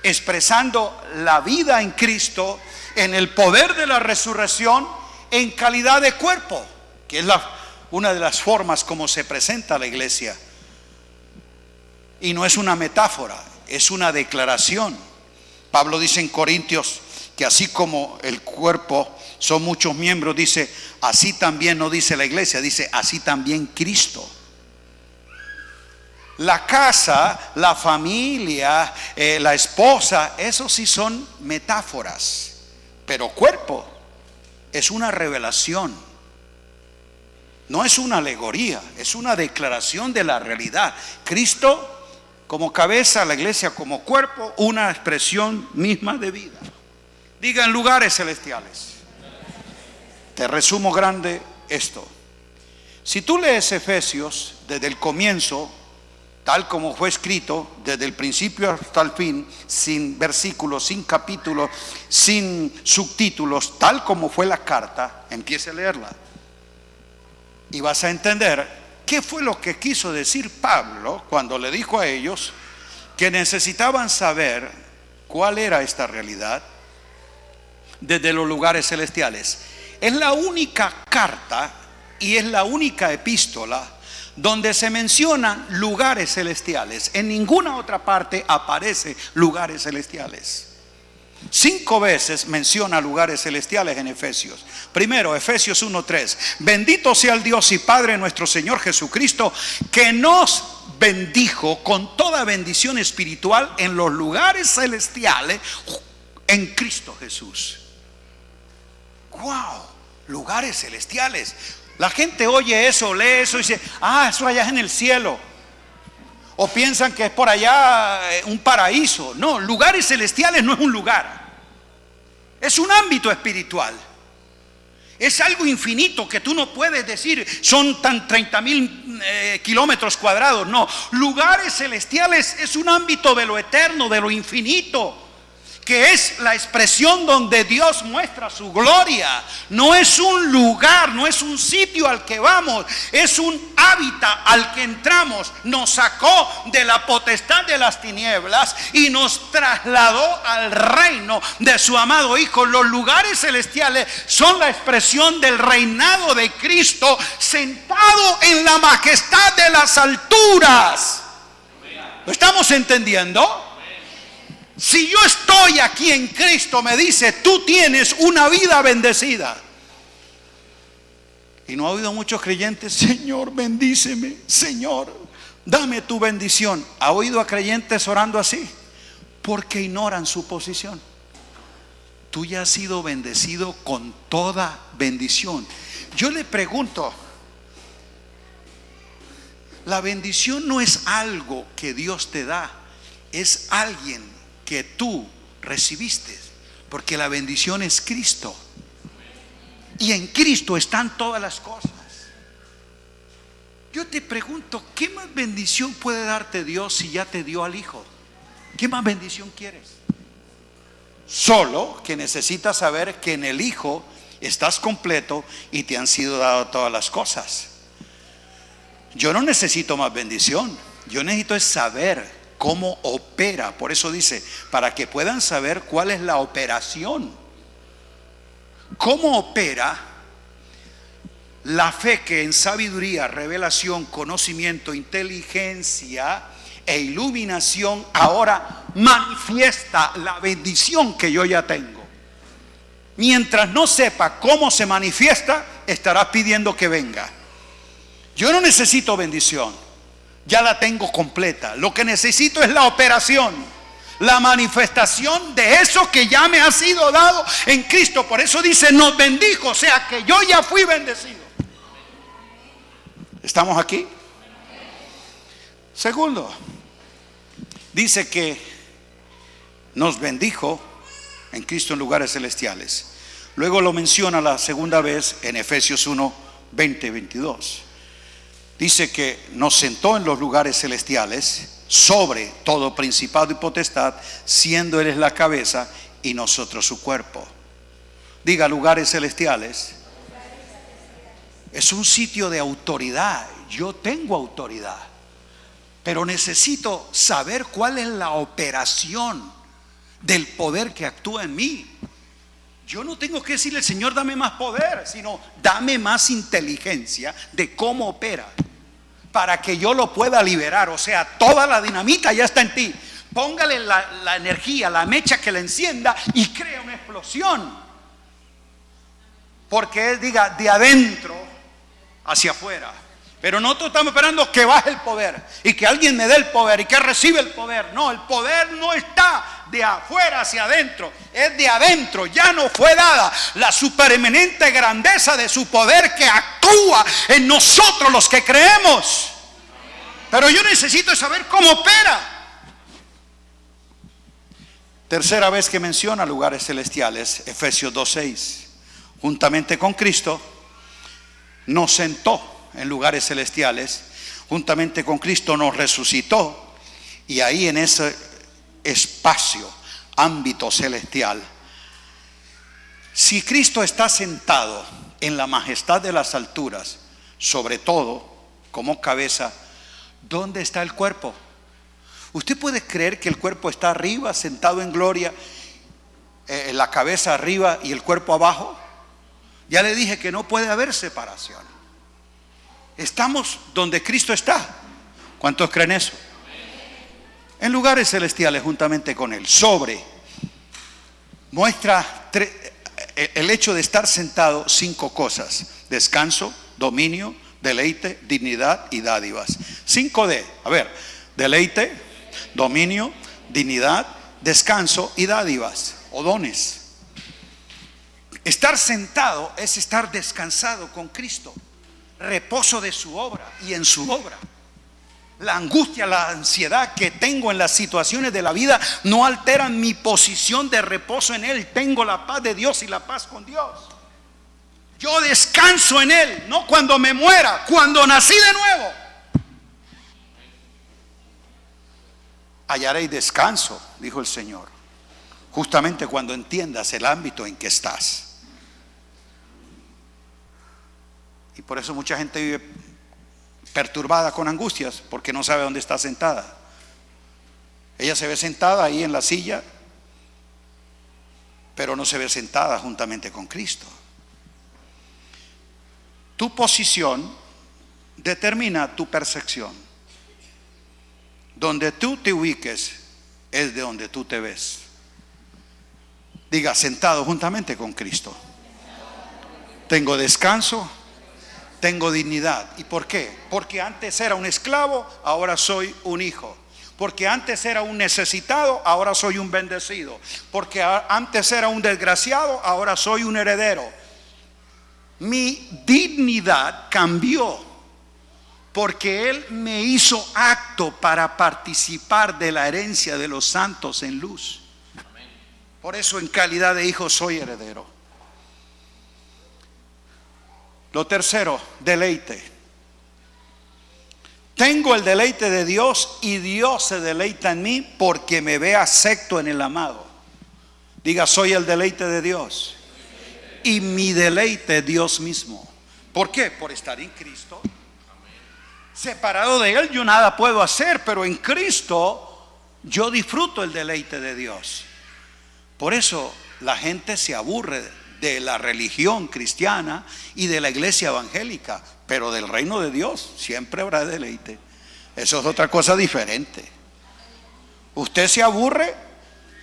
expresando la vida en Cristo, en el poder de la resurrección, en calidad de cuerpo, que es una de las formas como se presenta la iglesia. Y no es una metáfora, es una declaración. Pablo dice en Corintios que así como el cuerpo son muchos miembros, dice, así también, no dice la iglesia, dice así también Cristo. La casa, la familia, la esposa, eso sí son metáforas, pero cuerpo es una revelación, no es una alegoría, es una declaración de la realidad. Cristo como cabeza, la iglesia como cuerpo, una expresión misma de vida. Diga, en lugares celestiales. Te resumo grande esto. Si tú lees Efesios desde el comienzo, tal como fue escrito, desde el principio hasta el fin, sin versículos, sin capítulos, sin subtítulos, tal como fue la carta, empiece a leerla y vas a entender qué fue lo que quiso decir Pablo cuando le dijo a ellos que necesitaban saber cuál era esta realidad desde los lugares celestiales. Es la única carta y es la única epístola donde se mencionan lugares celestiales. En ninguna otra parte aparece lugares celestiales. 5 veces menciona lugares celestiales en Efesios. Primero, Efesios 1:3. Bendito sea el Dios y Padre nuestro Señor Jesucristo, que nos bendijo con toda bendición espiritual en los lugares celestiales en Cristo Jesús. ¡Wow! Lugares celestiales. La gente oye eso, lee eso y dice, eso allá es en el cielo. O piensan que es por allá un paraíso. No, lugares celestiales no es un lugar. Es un ámbito espiritual. Es algo infinito que tú no puedes decir son tan 30,000 kilómetros cuadrados. No, lugares celestiales es un ámbito de lo eterno, de lo infinito, que es la expresión donde Dios muestra su gloria. No es un lugar, no es un sitio al que vamos, es un hábitat al que entramos. Nos sacó de la potestad de las tinieblas y nos trasladó al reino de su amado Hijo. Los lugares celestiales son la expresión del reinado de Cristo sentado en la majestad de las alturas. ¿Lo estamos entendiendo? Si yo estoy aquí en Cristo, me dice, tú tienes una vida bendecida. Y no ha habido muchos creyentes, Señor, bendíceme, Señor, dame tu bendición. ¿Ha oído a creyentes orando así? Porque ignoran su posición. Tú ya has sido bendecido con toda bendición. Yo le pregunto, la bendición no es algo que Dios te da, es alguien que tú recibiste, porque la bendición es Cristo, y en Cristo están todas las cosas. Yo te pregunto, ¿qué más bendición puede darte Dios si ya te dio al Hijo? ¿Qué más bendición quieres? Solo que necesitas saber que en el Hijo estás completo y te han sido dadas todas las cosas. Yo no necesito más bendición, yo necesito es saber cómo opera. Por eso dice, para que puedan saber cuál es la operación, cómo opera la fe que en sabiduría, revelación, conocimiento, inteligencia e iluminación ahora manifiesta la bendición que yo ya tengo. Mientras no sepa cómo se manifiesta, estarás pidiendo que venga. Yo no necesito bendición, ya la tengo completa. Lo que necesito es la operación, la manifestación de eso que ya me ha sido dado en Cristo. Por eso dice, nos bendijo, o sea que yo ya fui bendecido. ¿Estamos aquí? Segundo, dice que nos bendijo en Cristo en lugares celestiales. Luego lo menciona la segunda vez en Efesios 1, 20, 22. Dice que nos sentó en los lugares celestiales sobre todo principado y potestad, siendo Él es la cabeza y nosotros su cuerpo. Diga, lugares celestiales es un sitio de autoridad. Yo tengo autoridad, pero necesito saber cuál es la operación del poder que actúa en mí. Yo no tengo que decirle, Señor, dame más poder, sino dame más inteligencia de cómo opera, para que yo lo pueda liberar. O sea, toda la dinamita ya está en ti. Póngale la energía, la mecha que la encienda y crea una explosión. Porque Él diga, de adentro hacia afuera. Pero nosotros estamos esperando que baje el poder y que alguien me dé el poder y que reciba el poder. No, el poder no está de afuera hacia adentro, es de adentro. Ya no fue dada la supereminente grandeza de su poder que actúa en nosotros los que creemos. Pero yo necesito saber cómo opera. Tercera vez que menciona lugares celestiales, Efesios 2:6. Juntamente con Cristo nos sentó en lugares celestiales, juntamente con Cristo nos resucitó, y ahí en ese espacio, ámbito celestial, si Cristo está sentado en la majestad de las alturas, sobre todo como cabeza, ¿dónde está el cuerpo? ¿Usted puede creer que el cuerpo está arriba, sentado en gloria, la cabeza arriba y el cuerpo abajo? Ya le dije que no puede haber separación. Estamos donde Cristo está. ¿Cuántos creen eso? En lugares celestiales juntamente con Él. Sobre muestra el hecho de estar sentado 5 cosas: descanso, dominio, deleite, dignidad y dádivas. 5D. A ver, deleite, dominio, dignidad, descanso y dádivas o dones. Estar sentado es estar descansado con Cristo, reposo de su obra y en su obra. La angustia, la ansiedad que tengo en las situaciones de la vida no alteran mi posición de reposo en Él. Tengo la paz de Dios y la paz con Dios. Yo descanso en Él, no cuando me muera, cuando nací de nuevo. Hallaréis descanso, dijo el Señor, justamente cuando entiendas el ámbito en que estás. Y por eso mucha gente vive perturbada con angustias, porque no sabe dónde está sentada. Ella se ve sentada ahí en la silla, pero no se ve sentada juntamente con Cristo. Tu posición determina tu percepción. Donde tú te ubiques es de donde tú te ves. Diga: sentado juntamente con Cristo. Tengo descanso, tengo dignidad. ¿Y por qué? Porque antes era un esclavo, ahora soy un hijo. Porque antes era un necesitado, ahora soy un bendecido. Porque antes era un desgraciado, ahora soy un heredero. Mi dignidad cambió porque Él me hizo apto para participar de la herencia de los santos en luz. Por eso en calidad de hijo soy heredero. Lo tercero, deleite. Tengo el deleite de Dios y Dios se deleita en mí porque me ve acepto en el amado. Diga: soy el deleite de Dios. Y mi deleite es Dios mismo. ¿Por qué? Por estar en Cristo. Separado de Él yo nada puedo hacer, pero en Cristo yo disfruto el deleite de Dios. Por eso la gente se aburre de la religión cristiana y de la iglesia evangélica, pero del reino de Dios siempre habrá deleite. Eso es otra cosa diferente. Usted se aburre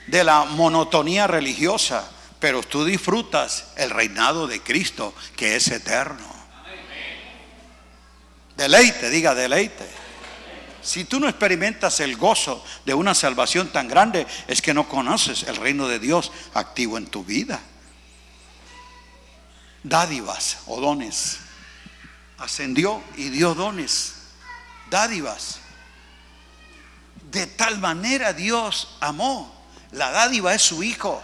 de la monotonía religiosa, pero tú disfrutas el reinado de Cristo, que es eterno. Deleite, diga deleite. Si tú no experimentas el gozo de una salvación tan grande, es que no conoces el reino de Dios activo en tu vida. Dádivas o dones. Ascendió y dio dones, dádivas. De tal manera Dios amó. La dádiva es su Hijo.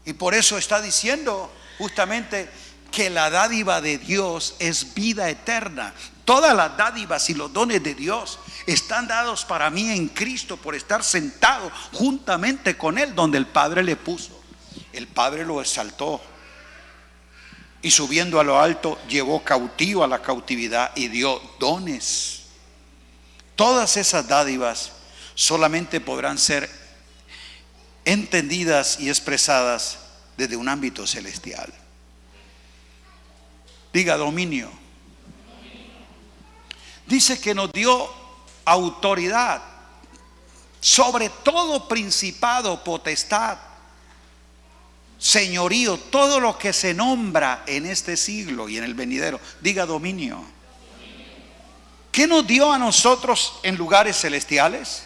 Y por eso está diciendo justamente que la dádiva de Dios es vida eterna. Todas las dádivas y los dones de Dios están dados para mí en Cristo por estar sentado juntamente con Él donde el Padre le puso. El Padre lo exaltó y subiendo a lo alto llevó cautivo a la cautividad y dio dones. Todas esas dádivas solamente podrán ser entendidas y expresadas desde un ámbito celestial. Diga: dominio. Dice que nos dio autoridad sobre todo principado, potestad, señorío, todo lo que se nombra en este siglo y en el venidero. Diga: dominio. ¿Qué nos dio a nosotros en lugares celestiales?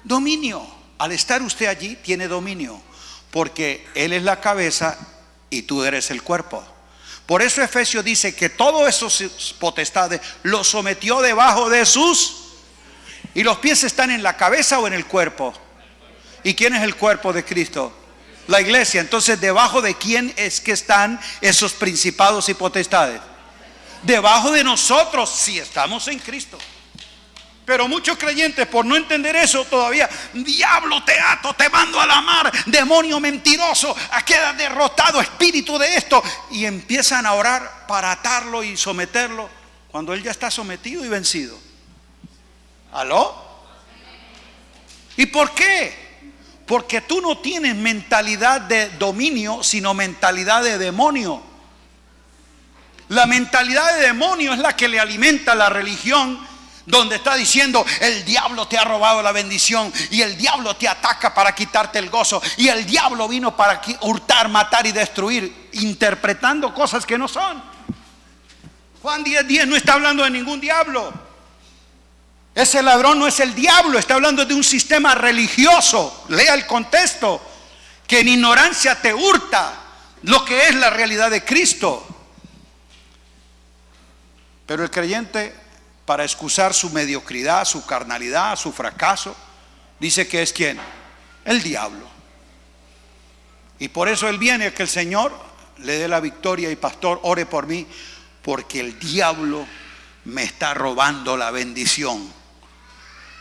Dominio. Al estar usted allí tiene dominio, porque Él es la cabeza y tú eres el cuerpo. Por eso Efesios dice que todos esos potestades los sometió debajo de sus. ¿Y los pies están en la cabeza o en el cuerpo? ¿Y quién es el cuerpo de Cristo? La iglesia. Entonces, ¿debajo de quién es que están esos principados y potestades? Debajo de nosotros, si estamos en Cristo. Pero muchos creyentes, por no entender eso todavía: diablo, te ato, te mando a la mar, demonio mentiroso, queda derrotado, espíritu de esto, y empiezan a orar para atarlo y someterlo cuando él ya está sometido y vencido. ¿Aló? ¿Y por qué? Porque tú no tienes mentalidad de dominio, sino mentalidad de demonio. La mentalidad de demonio es la que le alimenta la religión, donde está diciendo: el diablo te ha robado la bendición y el diablo te ataca para quitarte el gozo y el diablo vino para hurtar, matar y destruir, interpretando cosas que no son. Juan 10:10 no está hablando de ningún diablo. Ese ladrón no es el diablo, está hablando de un sistema religioso. Lea el contexto, que en ignorancia te hurta lo que es la realidad de Cristo. Pero el creyente para excusar su mediocridad, su carnalidad, su fracaso. Dice que es ¿quién? El diablo. Y por eso él viene a que el Señor le dé la victoria. Y pastor, ore por mí, porque el diablo me está robando la bendición.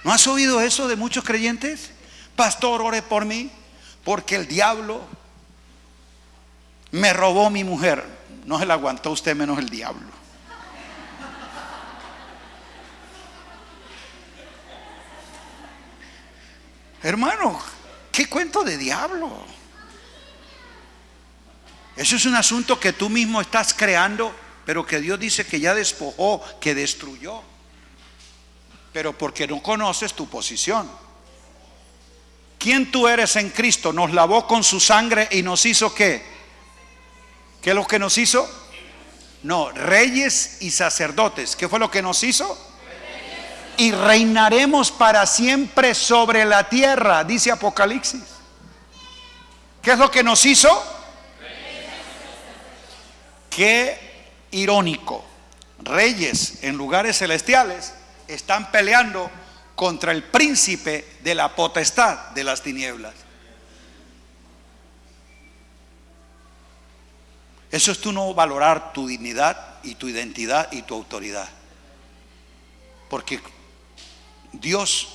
¿No has oído eso de muchos creyentes? Pastor, ore por mí, porque el diablo me robó mi mujer. No se la aguantó usted menos el diablo. Hermano, ¿qué cuento de diablo? Eso es un asunto que tú mismo estás creando, pero que Dios dice que ya despojó, que destruyó. Pero porque no conoces tu posición. ¿Quién tú eres en Cristo? Nos lavó con su sangre y nos hizo ¿qué? ¿Qué es lo que nos hizo? No, reyes y sacerdotes. ¿Qué fue lo que nos hizo? Y reinaremos para siempre sobre la tierra, dice Apocalipsis. ¿Qué es lo que nos hizo? Qué irónico. Reyes en lugares celestiales están peleando contra el príncipe de la potestad de las tinieblas. Eso es tú no valorar tu dignidad y tu identidad y tu autoridad. Porque Dios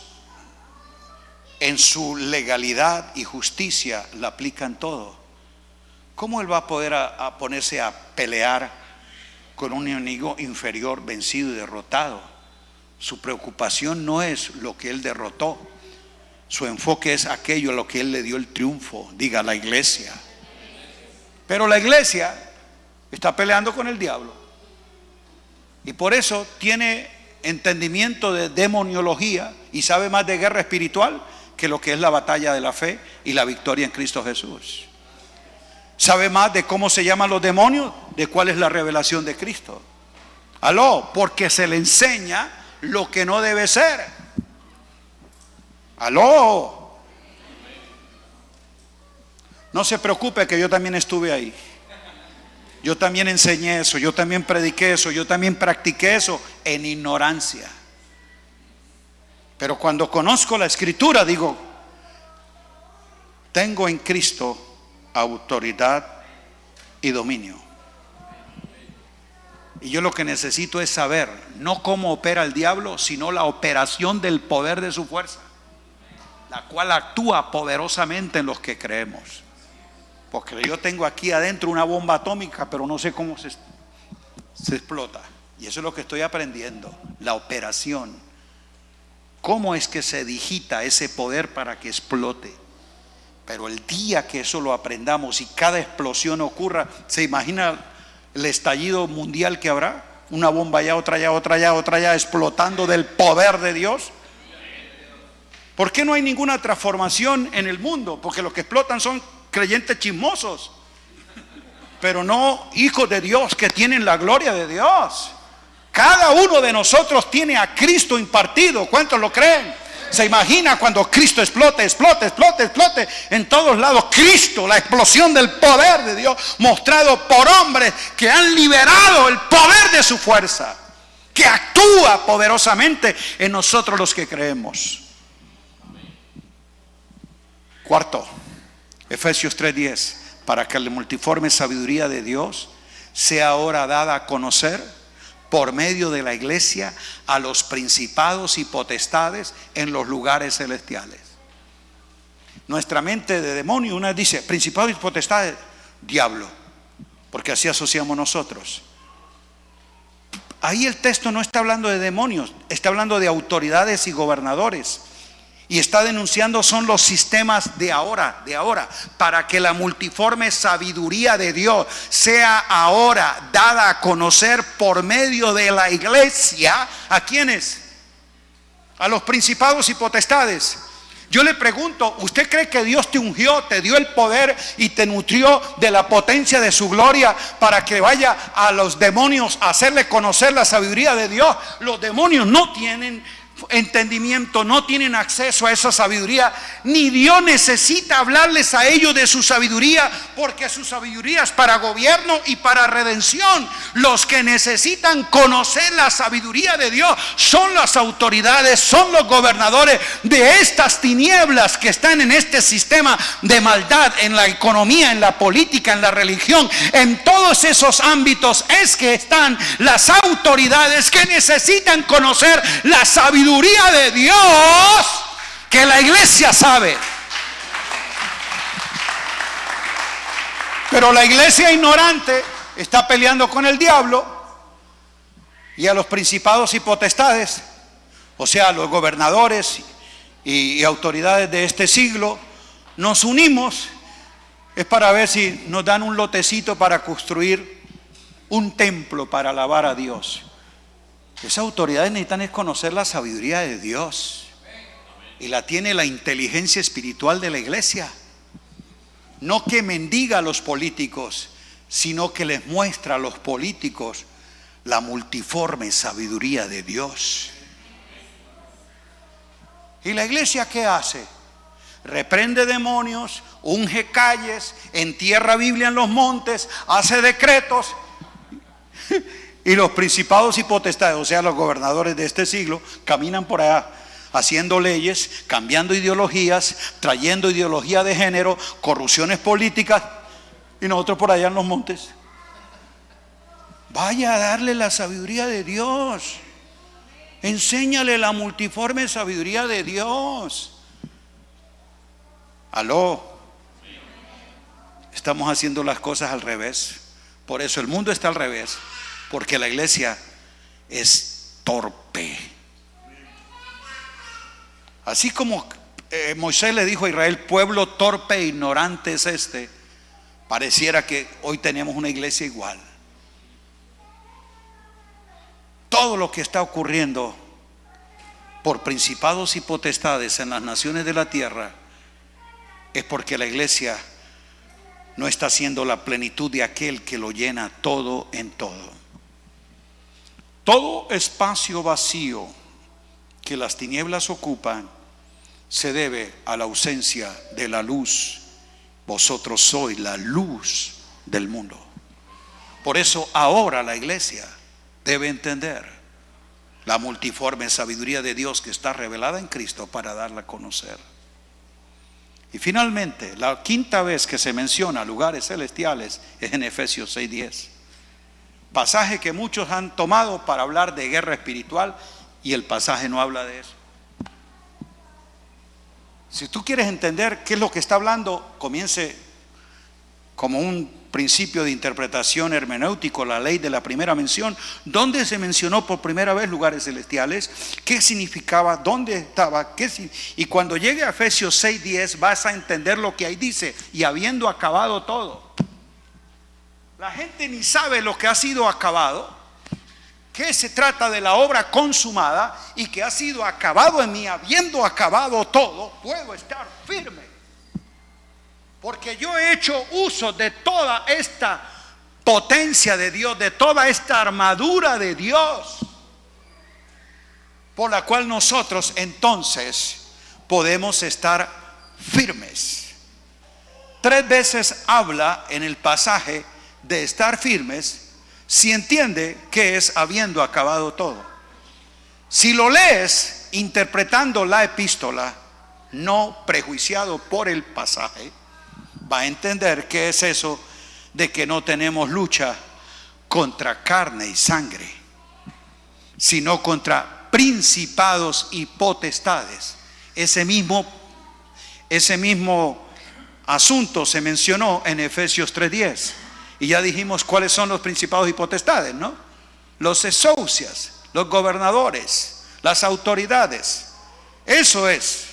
en su legalidad y justicia la aplica en todo. ¿Cómo Él va a poder a ponerse a pelear con un enemigo inferior, vencido y derrotado? Su preocupación no es lo que Él derrotó. Su enfoque es aquello a lo que Él le dio el triunfo. Diga, la iglesia. Pero la iglesia está peleando con el diablo. Y por eso tiene entendimiento de demoniología y sabe más de guerra espiritual que lo que es la batalla de la fe y la victoria en Cristo Jesús. Sabe más de cómo se llaman los demonios, de cuál es la revelación de Cristo. Aló, porque se le enseña lo que no debe ser. Aló. No se preocupe que yo también estuve ahí. Yo también enseñé eso, yo también prediqué eso, yo también practiqué eso en ignorancia. Pero cuando conozco la Escritura digo, tengo en Cristo autoridad y dominio. Y yo lo que necesito es saber, no cómo opera el diablo, sino la operación del poder de su fuerza, la cual actúa poderosamente en los que creemos. Porque yo tengo aquí adentro una bomba atómica, pero no sé cómo se explota. Y eso es lo que estoy aprendiendo, la operación. ¿Cómo es que se digita ese poder para que explote? Pero el día que eso lo aprendamos y cada explosión ocurra, ¿se imagina el estallido mundial que habrá? Una bomba allá, otra allá, otra allá, otra allá, explotando del poder de Dios. ¿Por qué no hay ninguna transformación en el mundo? Porque los que explotan son creyentes chismosos, pero no hijos de Dios que tienen la gloria de Dios. Cada uno de nosotros tiene a Cristo impartido. ¿Cuántos lo creen? Se imagina cuando Cristo explote en todos lados. Cristo, la explosión del poder de Dios mostrado por hombres que han liberado el poder de su fuerza, que actúa poderosamente en nosotros los que creemos. Cuarto, Efesios 3:10, para que la multiforme sabiduría de Dios sea ahora dada a conocer por medio de la iglesia a los principados y potestades en los lugares celestiales. Nuestra mente de demonio, una dice principados y potestades, diablo, porque así asociamos nosotros. Ahí el texto no está hablando de demonios, está hablando de autoridades y gobernadores. Y está denunciando son los sistemas de ahora, para que la multiforme sabiduría de Dios sea ahora dada a conocer por medio de la iglesia. ¿A quiénes? A los principados y potestades. Yo le pregunto, ¿usted cree que Dios te ungió, te dio el poder y te nutrió de la potencia de su gloria para que vaya a los demonios a hacerle conocer la sabiduría de Dios? Los demonios no tienen entendimiento, no tienen acceso a esa sabiduría, ni Dios necesita hablarles a ellos de su sabiduría, porque su sabiduría es para gobierno y para redención. Los que necesitan conocer la sabiduría de Dios son las autoridades, son los gobernadores de estas tinieblas que están en este sistema de maldad, en la economía, en la política, en la religión, en todos esos ámbitos es que están las autoridades que necesitan conocer la sabiduría de Dios que la iglesia sabe. Pero la iglesia ignorante está peleando con el diablo y a los principados y potestades, o sea, a los gobernadores y autoridades de este siglo. Nos unimos es para ver si nos dan un lotecito para construir un templo para alabar a Dios. Esas autoridades necesitan es conocer la sabiduría de Dios, y la tiene la inteligencia espiritual de la iglesia. No que mendiga a los políticos, sino que les muestra a los políticos la multiforme sabiduría de Dios. ¿Y la iglesia qué hace? Reprende demonios, unge calles, entierra Biblia en los montes, hace decretos. Y los principados y potestades, o sea, los gobernadores de este siglo, caminan por allá haciendo leyes, cambiando ideologías, trayendo ideología de género, corrupciones políticas, y nosotros por allá en los montes. Vaya a darle la sabiduría de Dios. Enséñale la multiforme sabiduría de Dios. Aló. Estamos haciendo las cosas al revés. Por eso el mundo está al revés, porque la iglesia es torpe. Así como Moisés le dijo a Israel, pueblo torpe e ignorante es este, pareciera que hoy tenemos una iglesia igual. Todo lo que está ocurriendo por principados y potestades en las naciones de la tierra es porque la iglesia no está haciendo la plenitud de aquel que lo llena todo en todo. Todo espacio vacío que las tinieblas ocupan se debe a la ausencia de la luz. Vosotros sois la luz del mundo. Por eso ahora la iglesia debe entender la multiforme sabiduría de Dios que está revelada en Cristo para darla a conocer. Y finalmente, la quinta vez que se menciona lugares celestiales es en Efesios 6:10. Pasaje que muchos han tomado para hablar de guerra espiritual, y el pasaje no habla de eso. Si tú quieres entender qué es lo que está hablando, comience como un principio de interpretación hermenéutico, la ley de la primera mención. ¿Dónde se mencionó por primera vez lugares celestiales? ¿Qué significaba? ¿Dónde estaba? Y cuando llegue a Efesios 6:10 vas a entender lo que ahí dice, y habiendo acabado todo. La gente ni sabe lo que ha sido acabado, que se trata de la obra consumada y que ha sido acabado en mí. Habiendo acabado todo, puedo estar firme, porque yo he hecho uso de toda esta potencia de Dios, de toda esta armadura de Dios, por la cual nosotros entonces podemos estar firmes. 3 veces habla en el pasaje de estar firmes. Si entiende que es habiendo acabado todo. Si lo lees interpretando la epístola, no prejuiciado por el pasaje, va a entender qué es eso de que no tenemos lucha contra carne y sangre, sino contra principados y potestades. Ese mismo asunto se mencionó en Efesios 3:10. Y ya dijimos cuáles son los principados y potestades, ¿no? Los exousias, los gobernadores, las autoridades. Eso es.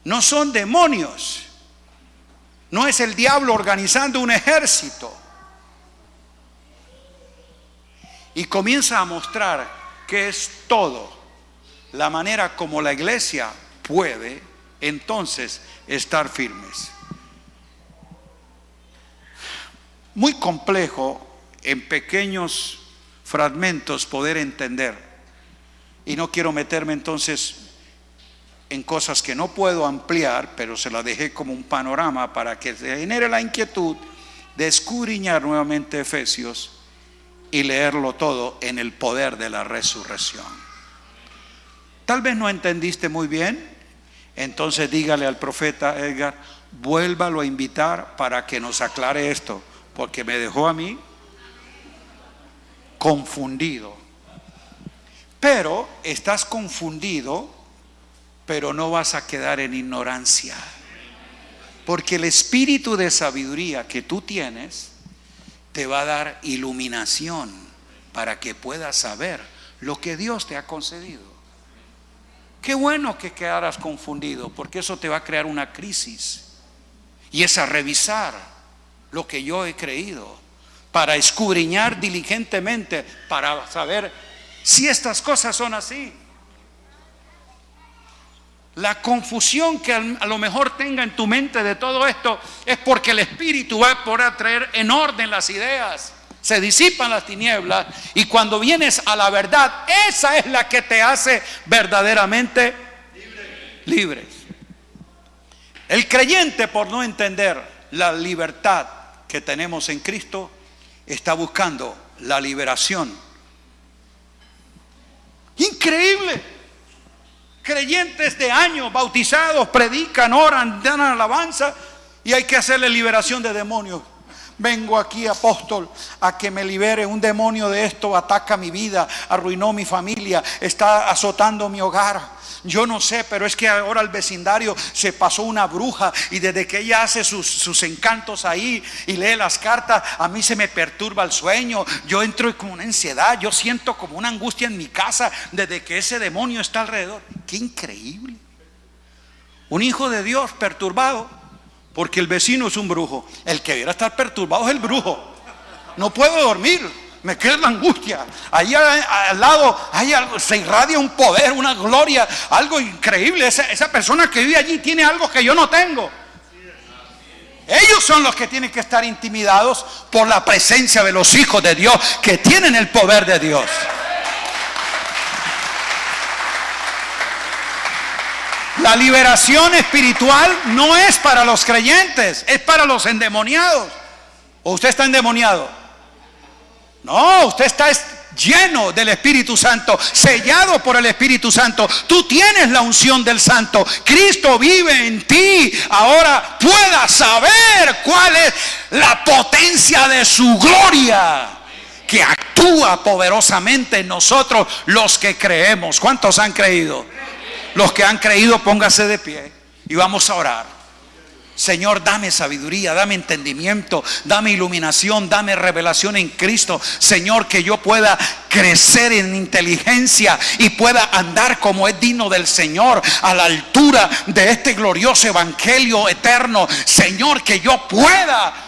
No son demonios. No es el diablo organizando un ejército. Y comienza a mostrar que es todo la manera como la iglesia puede entonces estar firmes. Muy complejo en pequeños fragmentos poder entender Y no quiero meterme entonces en cosas que no puedo ampliar, pero se la dejé como un panorama para que se genere la inquietud de escudriñar nuevamente Efesios y leerlo todo en el poder de la resurrección. Tal vez no entendiste muy bien, entonces dígale al profeta Edgar, vuélvalo a invitar para que nos aclare esto, porque me dejó a mí confundido. Pero estás confundido, pero no vas a quedar en ignorancia, porque el espíritu de sabiduría que tú tienes te va a dar iluminación para que puedas saber lo que Dios te ha concedido. Qué bueno que quedaras confundido, porque eso te va a crear una crisis, y es a revisar lo que yo he creído, para escudriñar diligentemente, para saber si estas cosas son así. La confusión que a lo mejor tenga en tu mente de todo esto es porque el Espíritu va a poder traer en orden las ideas. Se disipan las tinieblas, y cuando vienes a la verdad, esa es la que te hace verdaderamente libres. El creyente, por no entender la libertad que tenemos en Cristo, está buscando la liberación. Increíble. Creyentes de años, bautizados, predican, oran, dan alabanza, y hay que hacerle liberación de demonios. Vengo aquí, apóstol, a que me libere. Un demonio de esto ataca mi vida, arruinó mi familia, está azotando mi hogar. Yo no sé, pero es que ahora al vecindario se pasó una bruja, y desde que ella hace sus encantos ahí y lee las cartas, a mí se me perturba el sueño. Yo entro como una ansiedad, yo siento como una angustia en mi casa desde que ese demonio está alrededor. Qué increíble. Un hijo de Dios perturbado porque el vecino es un brujo. El que debiera estar perturbado es el brujo. No puedo dormir, me queda la angustia. Ahí al lado hay algo, se irradia un poder, una gloria, algo increíble. Esa persona que vive allí tiene algo que yo no tengo. Ellos son los que tienen que estar intimidados por la presencia de los hijos de Dios, que tienen el poder de Dios. La liberación espiritual no es para los creyentes, es para los endemoniados. ¿O usted está endemoniado? No, usted está lleno del Espíritu Santo, sellado por el Espíritu Santo. Tú tienes la unción del Santo. Cristo vive en ti. Ahora puedas saber cuál es la potencia de su gloria, que actúa poderosamente en nosotros los que creemos. ¿Cuántos han creído? Los que han creído, póngase de pie y vamos a orar. Señor, dame sabiduría, dame entendimiento, dame iluminación, dame revelación en Cristo. Señor, que yo pueda crecer en inteligencia y pueda andar como es digno del Señor, a la altura de este glorioso evangelio eterno. Señor, que yo pueda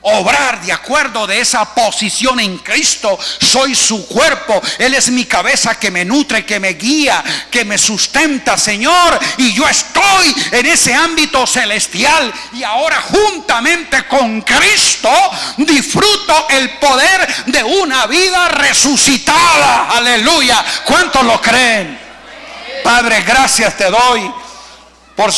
obrar de acuerdo de esa posición en Cristo. Soy su cuerpo, Él es mi cabeza que me nutre, que me guía, que me sustenta, Señor, y yo estoy en ese ámbito celestial, y ahora juntamente con Cristo disfruto el poder de una vida resucitada. Aleluya. ¿Cuántos lo creen? Padre, gracias te doy por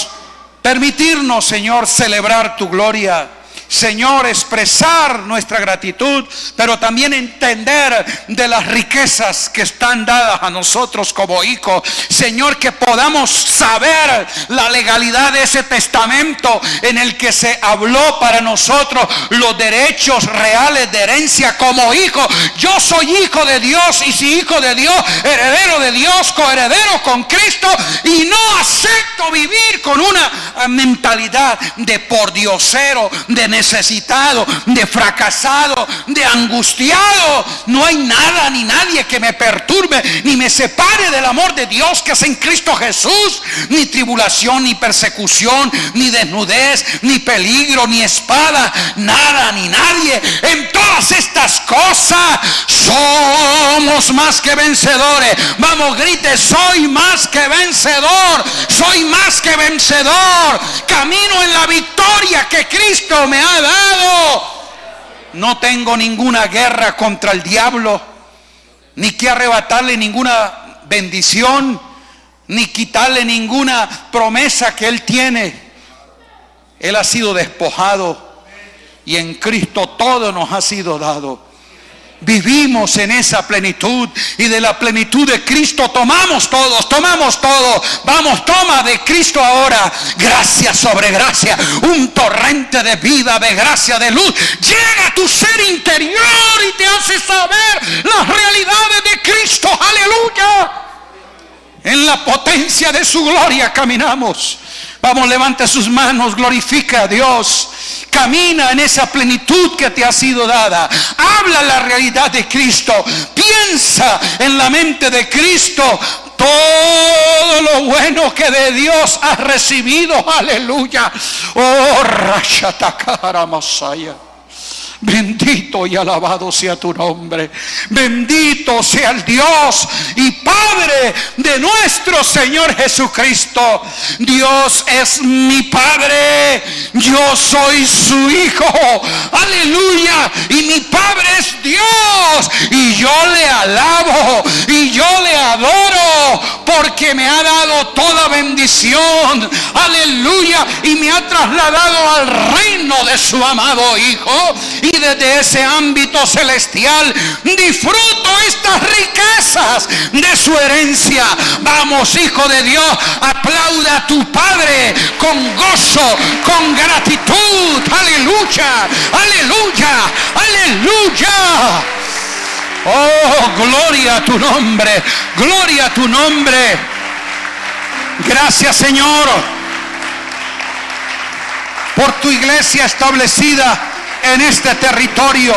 permitirnos, Señor, celebrar tu gloria. Señor, expresar nuestra gratitud, pero también entender de las riquezas que están dadas a nosotros como hijos. Señor, que podamos saber la legalidad de ese testamento en el que se habló para nosotros los derechos reales de herencia como hijos. Yo soy hijo de Dios, y si hijo de Dios, heredero de Dios, coheredero con Cristo, y no acepto vivir con una mentalidad de pordiosero, de necesitado, de fracasado, de angustiado. No hay nada ni nadie que me perturbe ni me separe del amor de Dios que es en Cristo Jesús. Ni tribulación, ni persecución, ni desnudez, ni peligro, ni espada, nada ni nadie. En todas estas cosas somos más que vencedores. Vamos, grite: soy más que vencedor, soy más que vencedor. Camino en la victoria que Cristo me ha dado. No tengo ninguna guerra contra el diablo, ni que arrebatarle ninguna bendición, ni quitarle ninguna promesa que Él tiene. Él ha sido despojado y en Cristo todo nos ha sido dado. Vivimos en esa plenitud y de la plenitud de Cristo tomamos todos, tomamos todo. Vamos, toma de Cristo ahora, gracia sobre gracia, un torrente de vida, de gracia, de luz. Llega a tu ser interior y te hace saber las realidades de Cristo, aleluya. En la potencia de su gloria caminamos. Vamos, levanta sus manos, glorifica a Dios. Camina en esa plenitud que te ha sido dada. Habla la realidad de Cristo. Piensa en la mente de Cristo. Todo lo bueno que de Dios has recibido. Aleluya. Oh, Rashatakara Masaya. Bendito y alabado sea tu nombre. Bendito sea el Dios y Padre de nuestro Señor Jesucristo. Dios es mi Padre, yo soy su Hijo. Aleluya. Y mi Padre es Dios. Y yo le alabo y yo le adoro, porque me ha dado toda bendición. Aleluya. Y me ha trasladado al reino de su amado Hijo. Y desde ese ámbito celestial disfruto estas riquezas de su herencia. Vamos, hijo de Dios, aplauda a tu Padre con gozo, con gratitud. Aleluya, aleluya, aleluya. Oh, gloria a tu nombre, gloria a tu nombre. Gracias, Señor, por tu iglesia establecida en este territorio,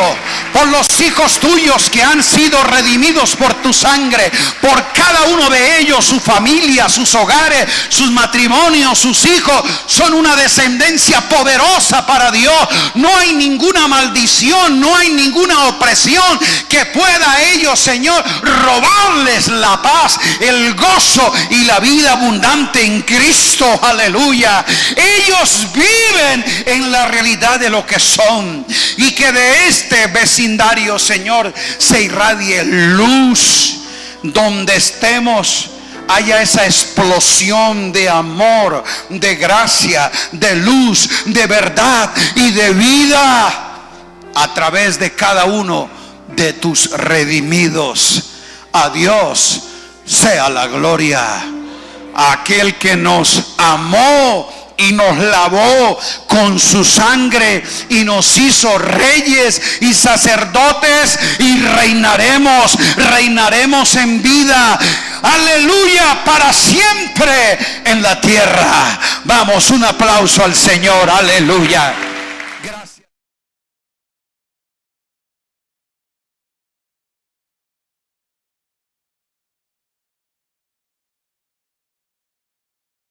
por los hijos tuyos que han sido redimidos por tu sangre, por cada uno de ellos, su familia, sus hogares, sus matrimonios, sus hijos, son una descendencia poderosa para Dios. No hay ninguna maldición, no hay ninguna opresión que pueda a ellos, Señor, robarles la paz, el gozo y la vida abundante en Cristo. Aleluya. Ellos viven en la realidad de lo que son. Y que de este vecindario, Señor, se irradie luz. Donde estemos haya esa explosión de amor, de gracia, de luz, de verdad y de vida a través de cada uno de tus redimidos. A Dios sea la gloria. A aquel que nos amó y nos lavó con su sangre y nos hizo reyes y sacerdotes, y reinaremos en vida, aleluya, para siempre en la tierra. Vamos, un aplauso al Señor, aleluya.